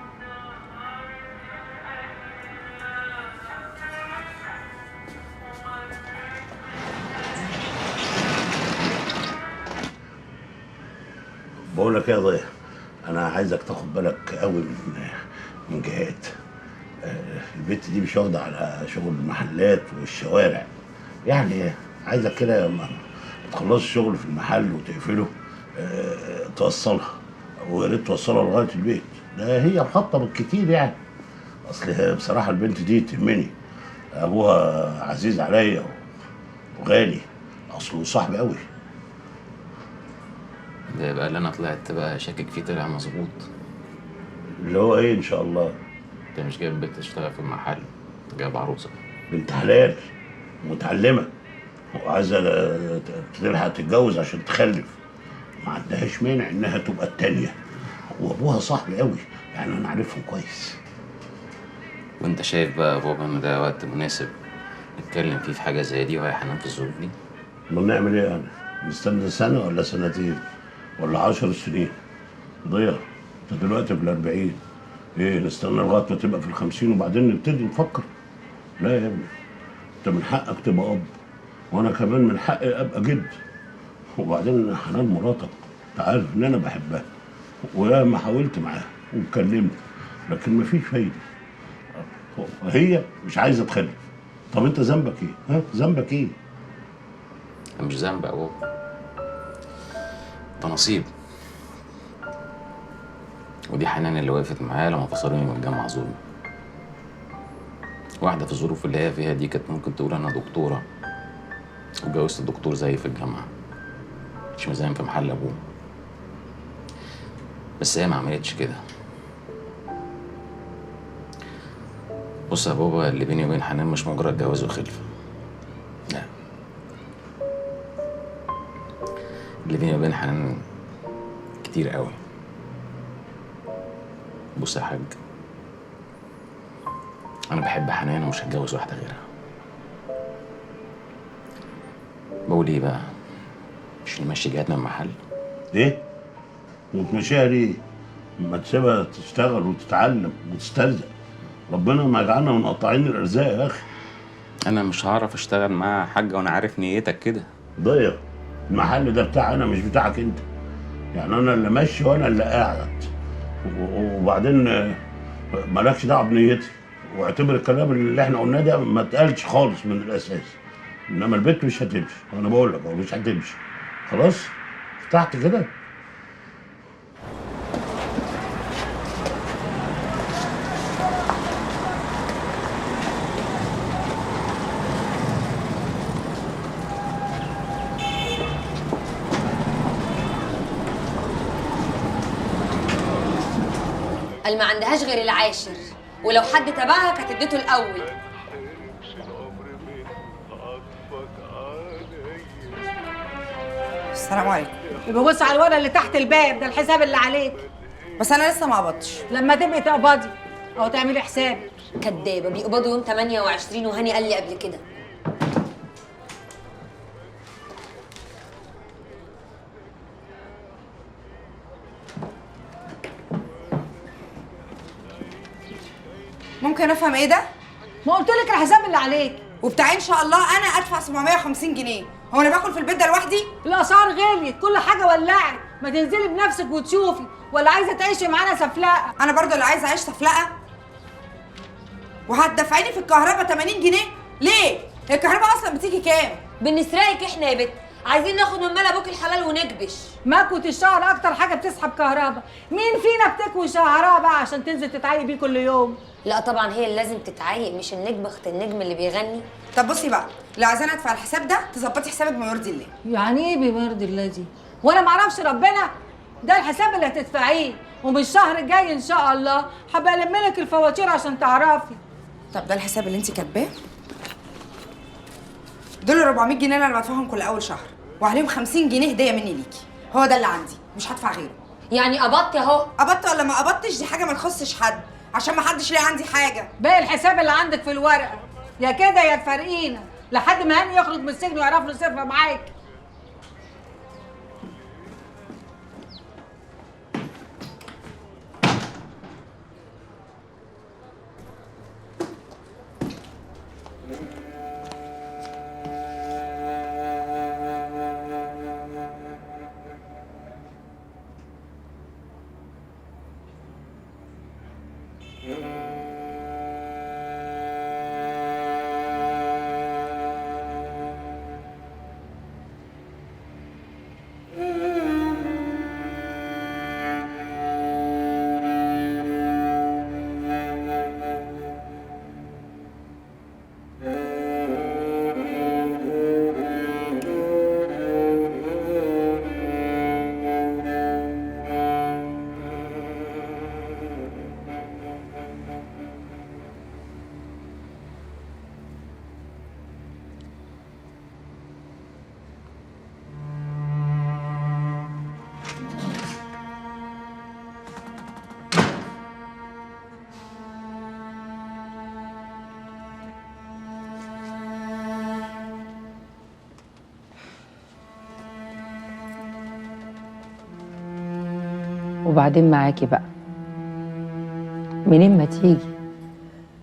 بقول لك ايه يا ضيع، انا عايزك تاخد بالك قوي من جهاد. البنت دي مش واخده على شغل المحلات والشوارع، يعني عايزك كده لما تخلص الشغل في المحل وتقفله توصلها، ويا ريت توصلها لغايه البيت. ده هي محطه بالكتير يعني، اصل بصراحه البنت دي تهمني، ابوها عزيز عليا وغالي، اصله صاحبي قوي. ده يبقى اللي انا طلعت بقى شاكك فيه طلع مظبوط. اللي هو ايه ان شاء الله؟ انت مش جايب بنت تشتغل في المحل، انت جايب عروسه بنت حلال متعلمه وعايزه تلحق تتجوز عشان تخلف، ما عندهاش مانع انها تبقى التانيه، وابوها صاحبي قوي يعني انا عارفهم كويس. وانت شايف بقى يا بابا ان ده وقت مناسب نتكلم فيه في حاجه زي دي وهي حنان في الظروف دي؟ امال نعمل ايه يعني؟ نستنى سنه ولا سنتين ولا 10 سنين؟ ضيع انت دلوقتي في ال40، ايه نستنى لغايه ما تبقى في ال50 وبعدين نبتدي نفكر؟ لا يا ابني، انت من حقك تبقى اب، وانا كمان من حقي ابقى جد. وبعدين حنان مراتك، انت عارف ان انا بحبها وياما حاولت معاها واتكلمت لكن مفيش فايده، هي مش عايزه تخلف. طب انت ذنبك ايه؟ ها ذنبك ايه؟ مش ذنب يا بابا، ده نصيب. ودي حنان اللي وقفت معايا لما فصلوني من الجامعه ظلم. واحده في الظروف اللي هي فيها دي كانت ممكن تقول انا دكتوره واتجوزت الدكتور زي في الجامعه، مش مزايم في محل ابوه، بس هي ما عملتش كده. بص يا بابا، اللي بيني وبين حنان مش مجرد جواز وخلفه، لا، اللي بيني وبين حنان كتير قوي. بص يا حاج، انا بحب حنان ومش هتجوز واحده غيرها. بقول ايه بقى، مش نمشي جهاتنا المحل؟ ايه؟ وتمشيها ليه؟ ما تسيبها تشتغل وتتعلم وتسترزق، ربنا ما يجعلنا من قطاعين الارزاق يا اخي. انا مش هعرف اشتغل معاها يا حاج وانا عارف نيتك كده. ضيع المحل ده بتاعي انا مش بتاعك انت، يعني انا اللي ماشي وانا اللي قاعد، وبعدين مالكش دعوه بنيتي، واعتبر الكلام اللي احنا قلناه ده ما اتقالش خالص من الاساس. انما البيت مش هتمشي، انا بقول لك مش هتمشي خلاص. فتحت كده. قال ما عندهاش غير العاشر، ولو حد تبعها كانت اديته الاول. السلام عليكم. يبقى بص على الورقه اللي تحت الباب ده، الحساب اللي عليك. بس انا لسه ما قبضتش. لما تبقي تقبضي او تعملي حساب. كدابه، بيقبضوا يوم 28 وهاني قال لي قبل كده. ممكن افهم ايه ده؟ ما قلت لك الحساب اللي عليك. وبتاع ان شاء الله انا ادفع 750 جنيه. هو انا باكل في البيت ده لوحدي؟ الاسعار غليت، كل حاجه ولعت، ما تنزلي بنفسك وتشوفي، ولا عايزه تعيشي معانا سفلقه؟ انا برضو اللي عايزه اعيش سفلقه؟ وهتدفعيني في الكهرباء 80 جنيه؟ ليه؟ هي الكهرباء اصلا بتيجي كام؟ بنسرقك احنا يا بت، عايزين ناخد من مال ابوك الحلال ونكبش. مكوة الشهر اكتر حاجه بتسحب كهرباء، مين فينا بتكوي شهرها بقى عشان تنزل تتعيق بيه كل يوم؟ لا طبعا هي اللي لازم تتعيق، مش النجم اخت النجم اللي بيغني. طب بصي بقى، لو عايزاني ادفع الحساب ده تظبطي حسابك بما يرضي الله. يعني ايه بما يرضي الله دي؟ وانا ما اعرفش ربنا؟ ده الحساب اللي هتدفعيه، ومن الشهر الجاي ان شاء الله هبقى الم لك الفواتير عشان تعرفي. طب ده الحساب اللي انت كاتباه؟ دول 400 جنيه اللي انا بدفعهم كل اول شهر، وعليهم 50 جنيه هديه مني ليكي. هو ده اللي عندي، مش هدفع غيره. يعني قبضتي اهو. قبضت ولا ما قبضتش دي حاجه ما تخصش حد، عشان ما حدش لاقي عندي حاجه. باقي الحساب اللي عندك في الورقه، يا كده يا تفارقينا لحد ما هاني يخرج من السجن ويعرف له يصرفها معاك. وبعدين معاكي بقى، منين ما تيجي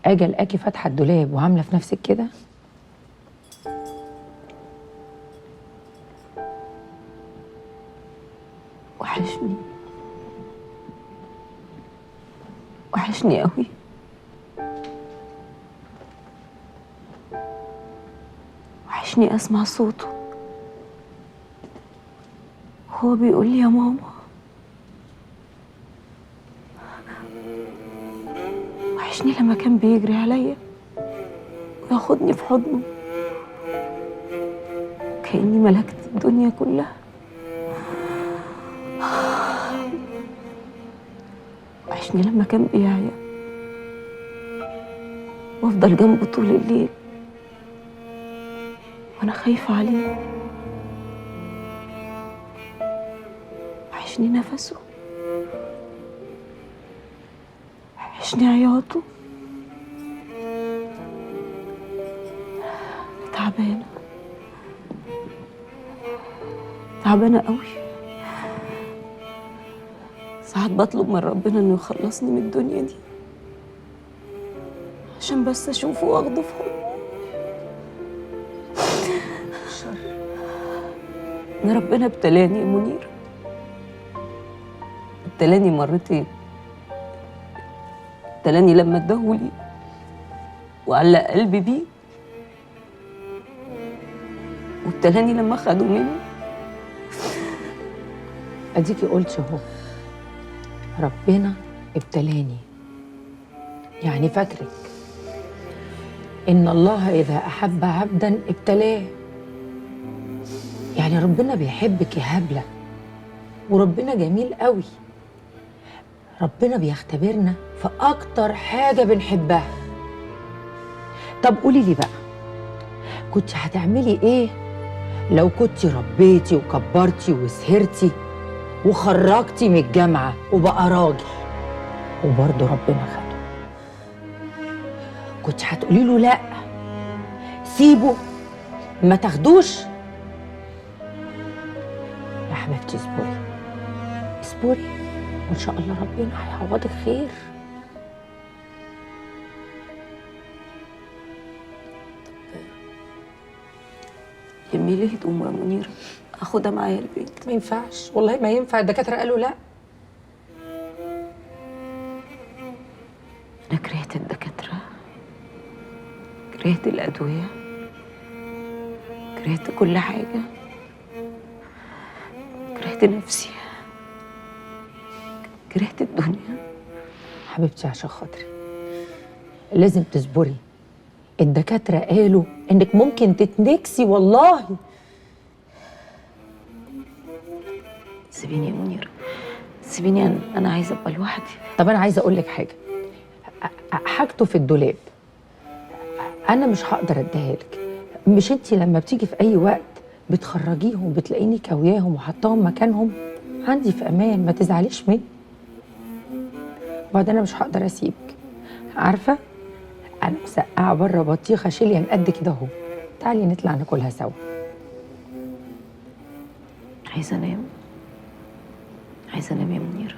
اجي الاقي فاتحه الدولاب وعامله في نفسك كده؟ وحشني قوي. وحشني اسمع صوته هو بيقول لي يا ماما. وحشني لما كان بيجري عليا وياخدني في حضنه كأني ملكت الدنيا كلها. وحشني لما كان بيعيا وافضل جنبه طول الليل وانا خايفة عليه. وحشني نفسه، وحشني عياطه. تعبانة تعبانة قوي. ساعات بطلب من ربنا انه يخلصني من الدنيا دي عشان بس اشوفه واخده في حضني. ان ربنا ابتلاني يا منير، ابتلاني مرتين. ابتلاني لما اداهولي وعلق قلبي بيه، وابتلاني لما خدوا مني. اديكي قلتي اهو ربنا ابتلاني، يعني فاكرك ان الله اذا احب عبدا ابتلاه. يعني ربنا بيحبك يا هبله، وربنا جميل قوي. ربنا بيختبرنا في اكتر حاجه بنحبها. طب قولي لي بقى، كنت هتعملي ايه لو كنت ربيتي وكبرتي وسهرتي وخرجتي من الجامعه وبقى راجل وبرضه ربنا خده؟ كنت هتقولي له لا سيبه ما تاخدوش؟ يا حبيبتي اصبري اصبري وان شاء الله ربنا هيعوضك خير. لمي لي هدومه يا منيره، اخدها معايا البيت. ما ينفعش، والله ما ينفع، الدكاتره قالوا لا. انا كرهت الدكاتره، كرهت الادويه، كرهت كل حاجه، كرهت نفسي، كرهت الدنيا. حبيبتي عشان خاطري لازم تصبري، الدكاتره قالوا انك ممكن تتنكسي والله. سيبيني يا منيره، سيبيني، انا عايزه ابقى لوحدي. طب انا عايزه اقول لك حاجه، حاجته في الدولاب انا مش هقدر اديها لك. مش انتي لما بتيجي في اي وقت بتخرجيهم بتلاقيني كوياهم وحطاهم مكانهم؟ عندي في امان، ما تزعليش مني. وبعدين انا مش هقدر اسيبك، عارفه انا مسقعه بره بطيخه شيليان قد كده اهو، تعالي نطلع ناكلها سوا. عايزه انام، عايزه انام يا منيره،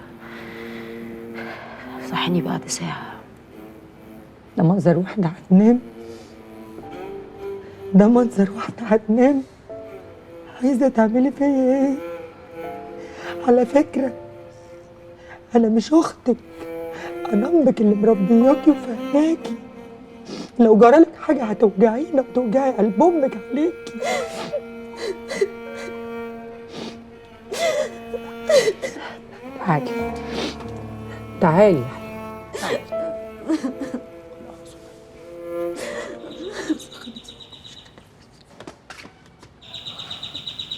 صحيني بعد ساعه. ده منظر واحده هتنام، ده منظر واحده هتنام. عايزه تعملي فيا ايه؟ على فكره انا مش اختك، انا امك اللي مربياكي وفهماكي. لو جرالك حاجه هتوجعينا وتوجعي قلب امك عليكي. تعالي تعالي.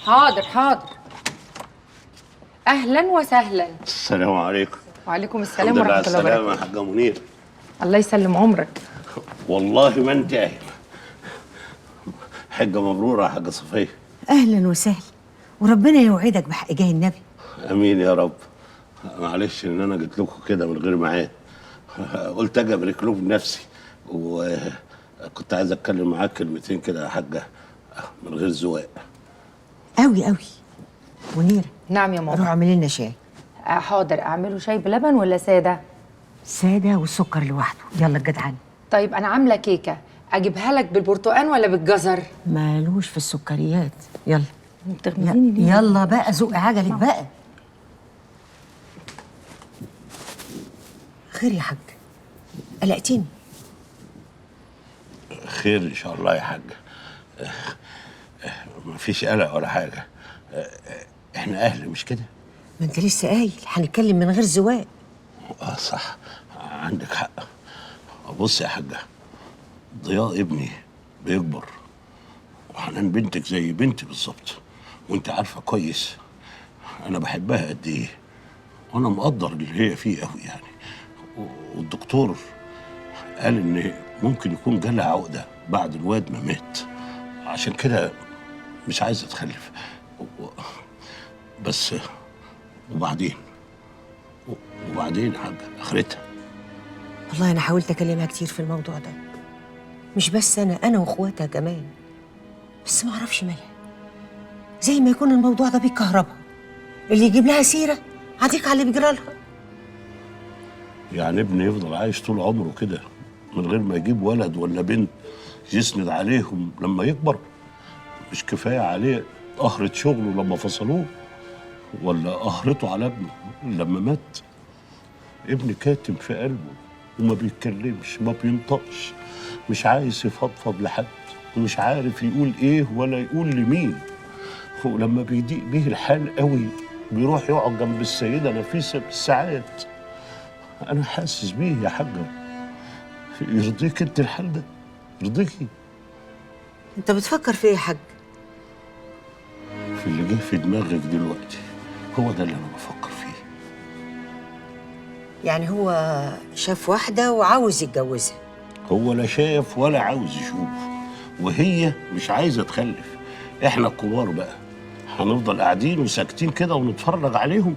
حاضر حاضر. اهلا وسهلا. السلام عليكم. وعليكم السلام ورحمه الله السلام وبركاته. يا حاجه منير. الله يسلم عمرك. والله ما انت قايله. حاجه مبروره يا حاجه صفيه. اهلا وسهلا، وربنا يوعدك بحق جاه النبي. امين يا رب. معلش ان انا جيت لكم كده من غير ميعاد، قلت اجي ابارك له بنفسي، وكنت عايز اتكلم معاك كلمتين كده يا حاجه من غير زواق. قوي قوي. منيره. نعم يا ماما. روح اعملي لنا شاي. حاضر. اعمله شاي بلبن ولا ساده؟ ساده والسكر لوحده. يلا الجدعان. طيب انا عامله كيكه، اجيبها لك بالبرتقال ولا بالجزر؟ مالوش في السكريات. يلا بتغمزيني ليه؟ يلا بقى زقي عجلك بقى. خير يا حاج، قلقتيني. خير ان شاء الله يا حاج. مفيش قلق ولا حاجه، احنا اهل مش كده؟ ما انت لسه قايل هنتكلم من غير زواق. صح، عندك حق. بص يا حاجه، ضياء ابني بيكبر، وحنان بنتك زي بنتي بالظبط، وانت عارفه كويس انا بحبها قد ايه، وانا مقدر اللي هي فيه قوي يعني. والدكتور قال ان ممكن يكون جالها عقده بعد الواد ما مات، عشان كده مش عايزه تخلف. بس وبعدين يا حاجه اخرتها. والله انا حاولت اكلمها كتير في الموضوع ده، مش بس انا واخواتها كمان، بس ما اعرفش مالها. زي ما يكون الموضوع ده بيكهربها، اللي يجيب لها سيره هديك على اللي بيجرى لها. يعني ابني يفضل عايش طول عمره كده من غير ما يجيب ولد ولا بنت يسند عليهم لما يكبر؟ مش كفايه عليه قهرة شغله لما فصلوه، ولا قهرته على ابنه لما مات؟ ابني كاتم في قلبه وما بيتكلمش، ما بينطقش، مش عايز يفضفض لحد، ومش عارف يقول ايه ولا يقول لمين. ولما بيضيق بيه الحال قوي بيروح يقعد جنب السيدة نفيسة بالساعات. أنا حاسس بيه يا حاجة. يرضيك أنت الحال ده؟ يرضيكي؟ انت بتفكر في ايه يا حاج؟ في اللي جه في دماغك دلوقتي، هو ده اللي أنا بفكر فيه. يعني هو شاف واحدة وعاوز يتجوزها؟ هو لا شاف ولا عاوز يشوف، وهي مش عايزة تخلف. إحنا الكبار بقى هنفضل قاعدين وساكتين كده ونتفرج عليهم؟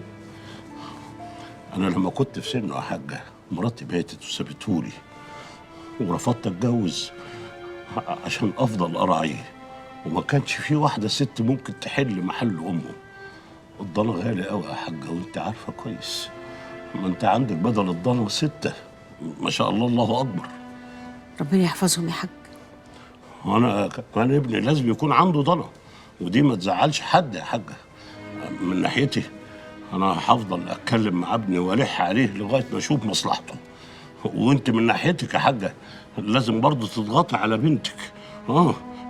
أنا لما كنت في سنه يا حاجة مراتي ماتت وسابتهولي، ورفضت أتجوز عشان أفضل أراعيه، وما كانش في واحدة ست ممكن تحل محل أمه. الضنا غالي قوي يا حاجة، وأنت عارفة كويس. ما أنت عندك بدل الضنا 6 ما شاء الله، الله أكبر. ربنا يحفظهم يا حاج. وأنا كمان ابني لازم يكون عنده ضنا، ودي ما تزعلش حد يا حاجه. من ناحيتي انا هفضل اتكلم مع ابني والح عليه لغايه ما اشوف مصلحته، وانت من ناحيتك يا حاجه لازم برضه تضغطي على بنتك.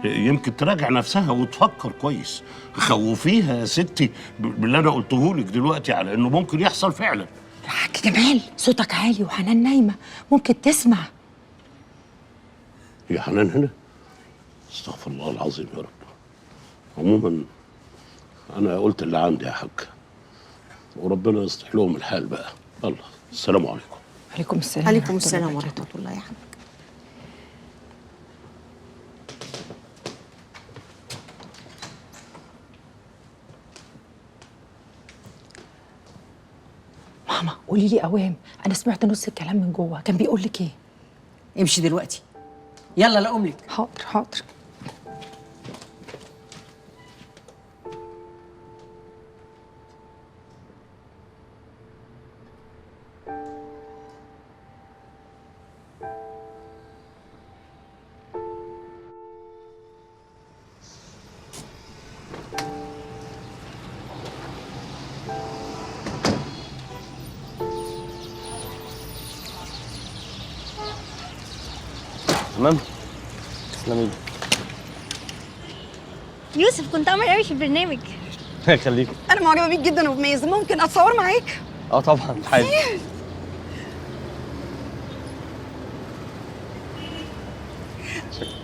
يمكن تراجع نفسها وتفكر كويس. خوفيها يا ستي باللي انا قلته لك دلوقتي على انه ممكن يحصل فعلا. يا حاج جمال صوتك عالي وحنان نايمه، ممكن تسمع. يا حنان هنا؟ استغفر الله العظيم يا رب. عموما انا قلت اللي عندي يا حاج، وربنا يصلح لهم الحال بقى. الله، السلام عليكم. عليكم السلام. عليكم السلام ورحمه الله يا حاج. ماما قولي لي اوام، انا سمعت نص الكلام من جوه، كان بيقول لك ايه؟ امشي دلوقتي، يلا لا أقوم لك. حاضر حاضر. تمام؟ تسلمي لي. يوسف كنت عامل قوي في البرنامج. خليك. انا معجبه بيك جدا وبميز، ممكن اتصور معاك؟ اه طبعا عادي.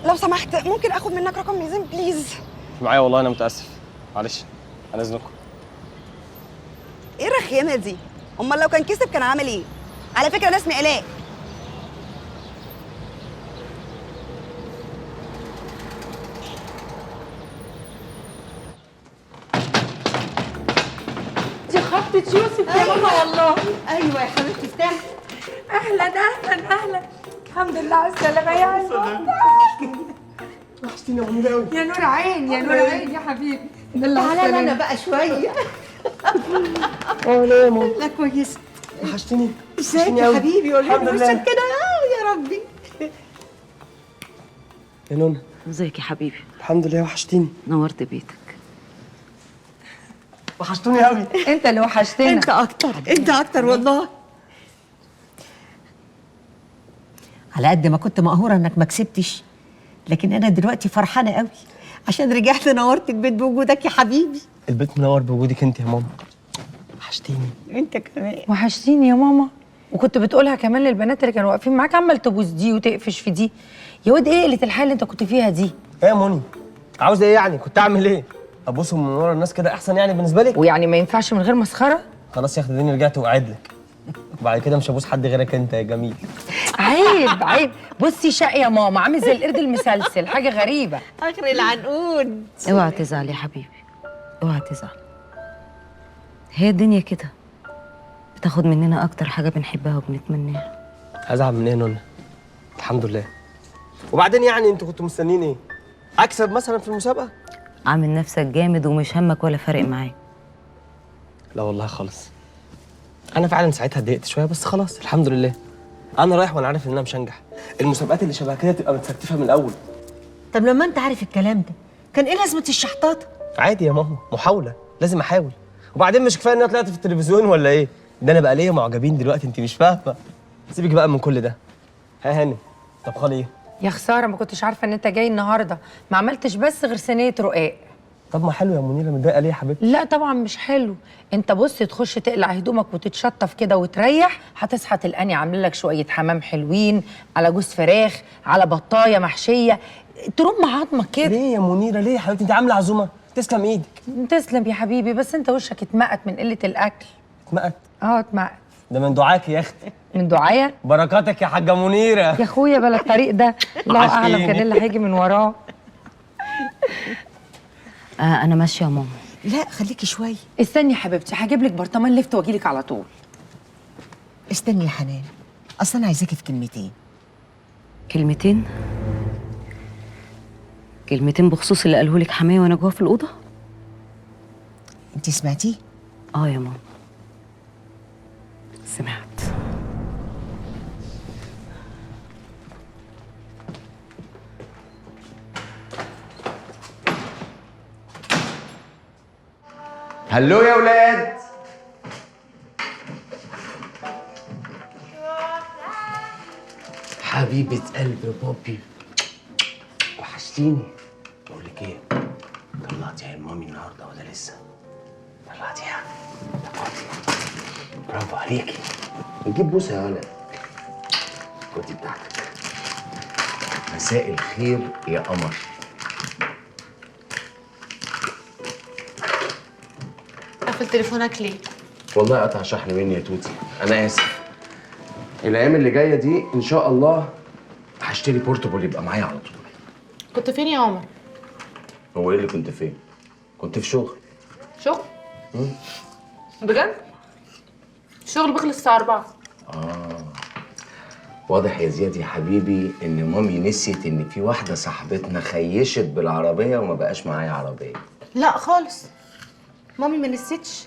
لو سمحت ممكن اخد منك رقم ميزان بليز؟ مش معايا والله، انا متاسف. معلش على اذنكم. ايه الرخيمه دي؟ امال لو كان كسب كان عامل ايه؟ على فكره انا اسمي الاء. دي خطة يوسف يا ماما والله. ايوه يا حبيبتي افتحي. اهلا اهلا اهلا، الحمد لله على السلامة يا عيني. وحشتيني يا عمري قوي. يا نور عين يا نور عين يا حبيبي. تعالى انا بقى شويه. لا يا ماما. لا كويس. وحشتيني. ازيك يا حبيبي؟ قولي الحمد لي لله. وشك كده يا ربي. يا نونا. ازيك يا حبيبي؟ الحمد لله، وحشتيني. نورت بيتك. وحشتوني قوي. انت اللي وحشتنا. انت اكتر، انت اكتر والله. على قد ما كنت مقهوره انك ما كسبتش، لكن انا دلوقتي فرحانه قوي عشان رجعت نورت البيت بوجودك يا حبيبي. البيت منور بوجودك انت يا ماما. وحشتيني. انت كمان. وحشتيني يا ماما. وكنت بتقولها كمان للبنات اللي كانوا واقفين معاك، عمال تبوس دي وتقفش في دي. يا واد ايه قله الحال اللي انت كنت فيها دي؟ ايه يا موني؟ عاوزه ايه يعني؟ كنت اعمل ايه؟ ابوسهم من ورا الناس كده احسن يعني بالنسبه لك؟ ويعني ما ينفعش من غير مسخره؟ خلاص يا اختي اديني رجعت وقاعد لك. وبعد كده مش هبوس حد غيرك انت يا جميل. عيب عيب. بصي شقي يا ماما، عامل زي القرد المسلسل، حاجه غريبه. اخر العنقود. اوعى تزعل يا حبيبي، اوعى تزعل. هي الدنيا كده بتاخد مننا اكتر حاجه بنحبها وبنتمناها. هزعل من ايه يا نونا؟ الحمد لله. وبعدين يعني انتوا كنتوا مستنيين ايه؟ اكسب مثلا في المسابقه؟ عامل نفسك جامد ومش همك ولا فارق معاك. لا والله خالص. انا فعلا ساعتها اتضايقت شويه، بس خلاص الحمد لله. انا رايح وانا عارف ان انا مش هنجح. المسابقات اللي شبه كده تبقى متستفه من الاول. طب لما انت عارف الكلام ده كان ايه لازمه الشحطاطه؟ عادي يا ماما، محاوله، لازم احاول. وبعدين مش كفايه ان انا طلعت في التلفزيون ولا ايه؟ ده انا بقى ليا معجبين دلوقتي، انت مش فاهمه. سيبك بقى من كل ده. ها هاني، طب خالي ايه؟ يا خساره ما كنتش عارفه ان انت جاي النهارده، ما عملتش بس غير صينيه رقاق. طب ما حلو يا منيره، متضايقه ليه يا حبيبتي؟ لا طبعا مش حلو. انت بص تخش تقلع هدومك وتتشطف كده وتريح، هتصحى تلقاني عامله لك شويه حمام حلوين على جوز فراخ على بطايه محشيه، ترم عظمك كده. ليه يا منيره ليه يا حبيبتي؟ انت عامله عزومه، تسلم ايدك. تسلم يا حبيبي، بس انت وشك اتمقت من قله الاكل. اتمقت؟ اتمقت. ده من دعاك يا اختي. من دعايا؟ بركاتك يا حاجه منيره. يا اخويا بلا الطريق ده، الله اعلم كان ايه اللي هيجي من وراه. انا ماشيه يا ماما. لا خليكي شويه. استني يا حبيبتي، هجيب لك برطمان لفت واجي لك على طول. استني يا حنان، اصل انا عايزاكي في كلمتين. كلمتين؟ كلمتين بخصوص اللي قاله لك حماية وانا جوه في الاوضه؟ انت سمعتيه؟ اه يا ماما سمعت. هلو يا ولاد. حبيبة قلبي بوبي، وحشتيني. بقول لك ايه، طلعتي عين مامي النهارده ولا لسه؟ طلعتيها؟ برافو عليكي. نجيب بوسه يا ولد. خدي بتاعتك. مساء الخير يا قمر. قفل تليفونك ليه؟ والله قطع شحن مني يا توتي، انا اسف. الايام اللي جايه دي ان شاء الله هشتري بورتبل يبقى معايا على طول. كنت فين يا عمر؟ هو ايه اللي كنت فين؟ كنت في شغل. شغل؟ بجد؟ الشغل بيخلص الساعة 4. واضح يا زياد يا حبيبي ان مامي نسيت ان في واحده صاحبتنا خيشت بالعربيه وما بقاش معايا عربيه. لا خالص، مامي ما نسيتش،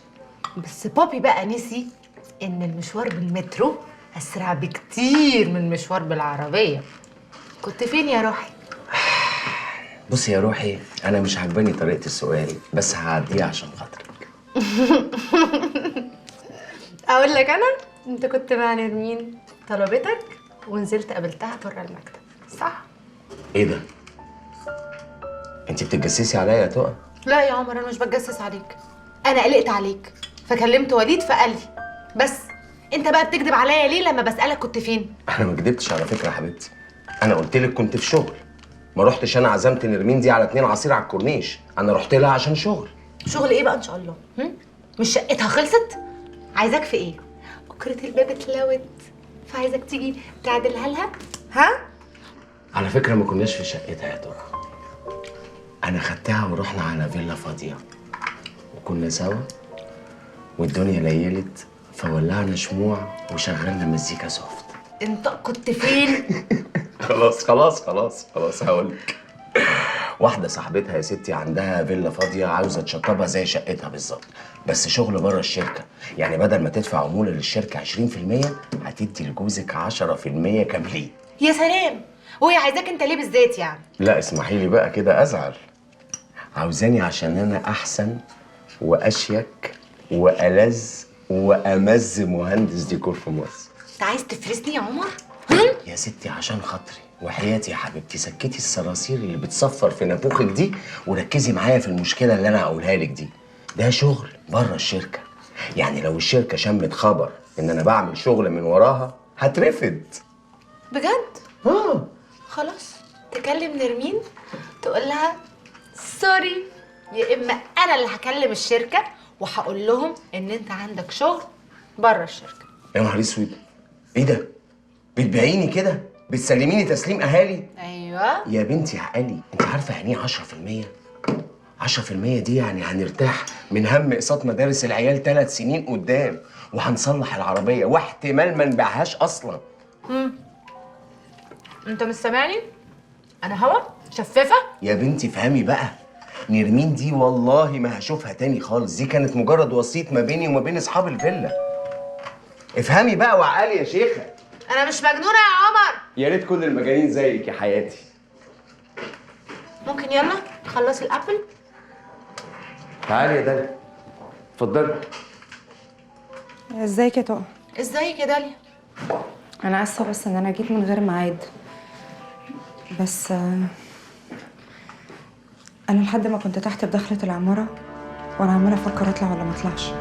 بس بابي بقى نسي ان المشوار بالمترو اسرع بكتير من المشوار بالعربيه. كنت فين يا روحي؟ بصي يا روحي، انا مش عاجباني طريقه السؤال، بس هعديها عشان خاطرك. اقول لك انا، انت كنت مع نرمين، طلبتك ونزلت قابلتها بره المكتب، صح؟ ايه ده؟ انت بتتجسسي عليا يا تقى؟ لا يا عمر، انا مش بتجسس عليك، انا قلقت عليك فكلمت وليد فقال لي. بس انت بقى بتكذب عليا ليه لما بسالك كنت فين؟ انا ما كدبتش على فكره يا حبيبتي، انا قلت لك كنت في شغل. ما رحتش انا عزمت نرمين دي على 2 عصير على الكورنيش، انا رحت لها عشان شغل. شغل ايه بقى ان شاء الله؟ مش شقتها خلصت؟ عايزاك في ايه؟ بكره الباب اتلوت فعايزك تيجي تعدلها لها؟ ها؟ على فكره ما كناش في شقتها يا تقى، انا خدتها ورحنا على فيلا فاضيه وكنا سوا والدنيا ليلت فولعنا شموع وشغلنا مزيكا سوفت. انت كنت فين؟ خلاص هقولك. واحدة صاحبتها يا ستي عندها فيلا فاضية عاوزة تشطبها زي شقتها بالظبط، بس شغل بره الشركة، يعني بدل ما تدفع عمولة للشركة 20% هتدي لجوزك 10% كاملين. يا سلام، وهي عايزاك انت ليه بالذات يعني؟ لا اسمحي لي بقى كده ازعل. عاوزاني عشان انا احسن واشيك والذ وامز مهندس ديكور في مصر. انت عايز تفرسني يا عمر؟ يا ستي عشان خاطري وحياتي يا حبيبتي سكتي الصراصير اللي بتصفر في نافوخك دي وركزي معايا في المشكله اللي انا هقولها لك دي. ده شغل بره الشركه، يعني لو الشركه شمت خبر ان انا بعمل شغل من وراها هترفد. بجد؟ خلاص، تكلم نرمين تقول لها سوري، يا اما انا اللي هكلم الشركه وهقول لهم ان انت عندك شغل بره الشركه. يا نهار اسود، ايه ده؟ بتبيعيني كده؟ بتسلميني تسليم اهالي؟ ايوه يا بنتي عقلي، انت عارفه يعني ايه 10%؟ 10% دي يعني هنرتاح من هم اقساط مدارس العيال 3 سنين قدام، وهنصلح العربيه واحتمال ما نبيعهاش اصلا. انت مش سامعني؟ انا هوا شفافه؟ يا بنتي افهمي بقى، نرمين دي والله ما هشوفها تاني خالص، دي كانت مجرد وسيط ما بيني وما بين اصحاب الفيلا. افهمي بقى وعقلي يا شيخه. انا مش مجنونه يا عمر. يا ريت كل المجانين زيك يا حياتي. ممكن يلا نخلص الابل؟ تعالي يا داليا، اتفضلي. ازيك يا طه؟ ازيك يا داليا؟ انا اسفه بس ان انا جيت من غير ميعاد، بس انا لحد ما كنت تحت بدخلة العمارة وانا عماله افكر اطلع ولا ما اطلعش.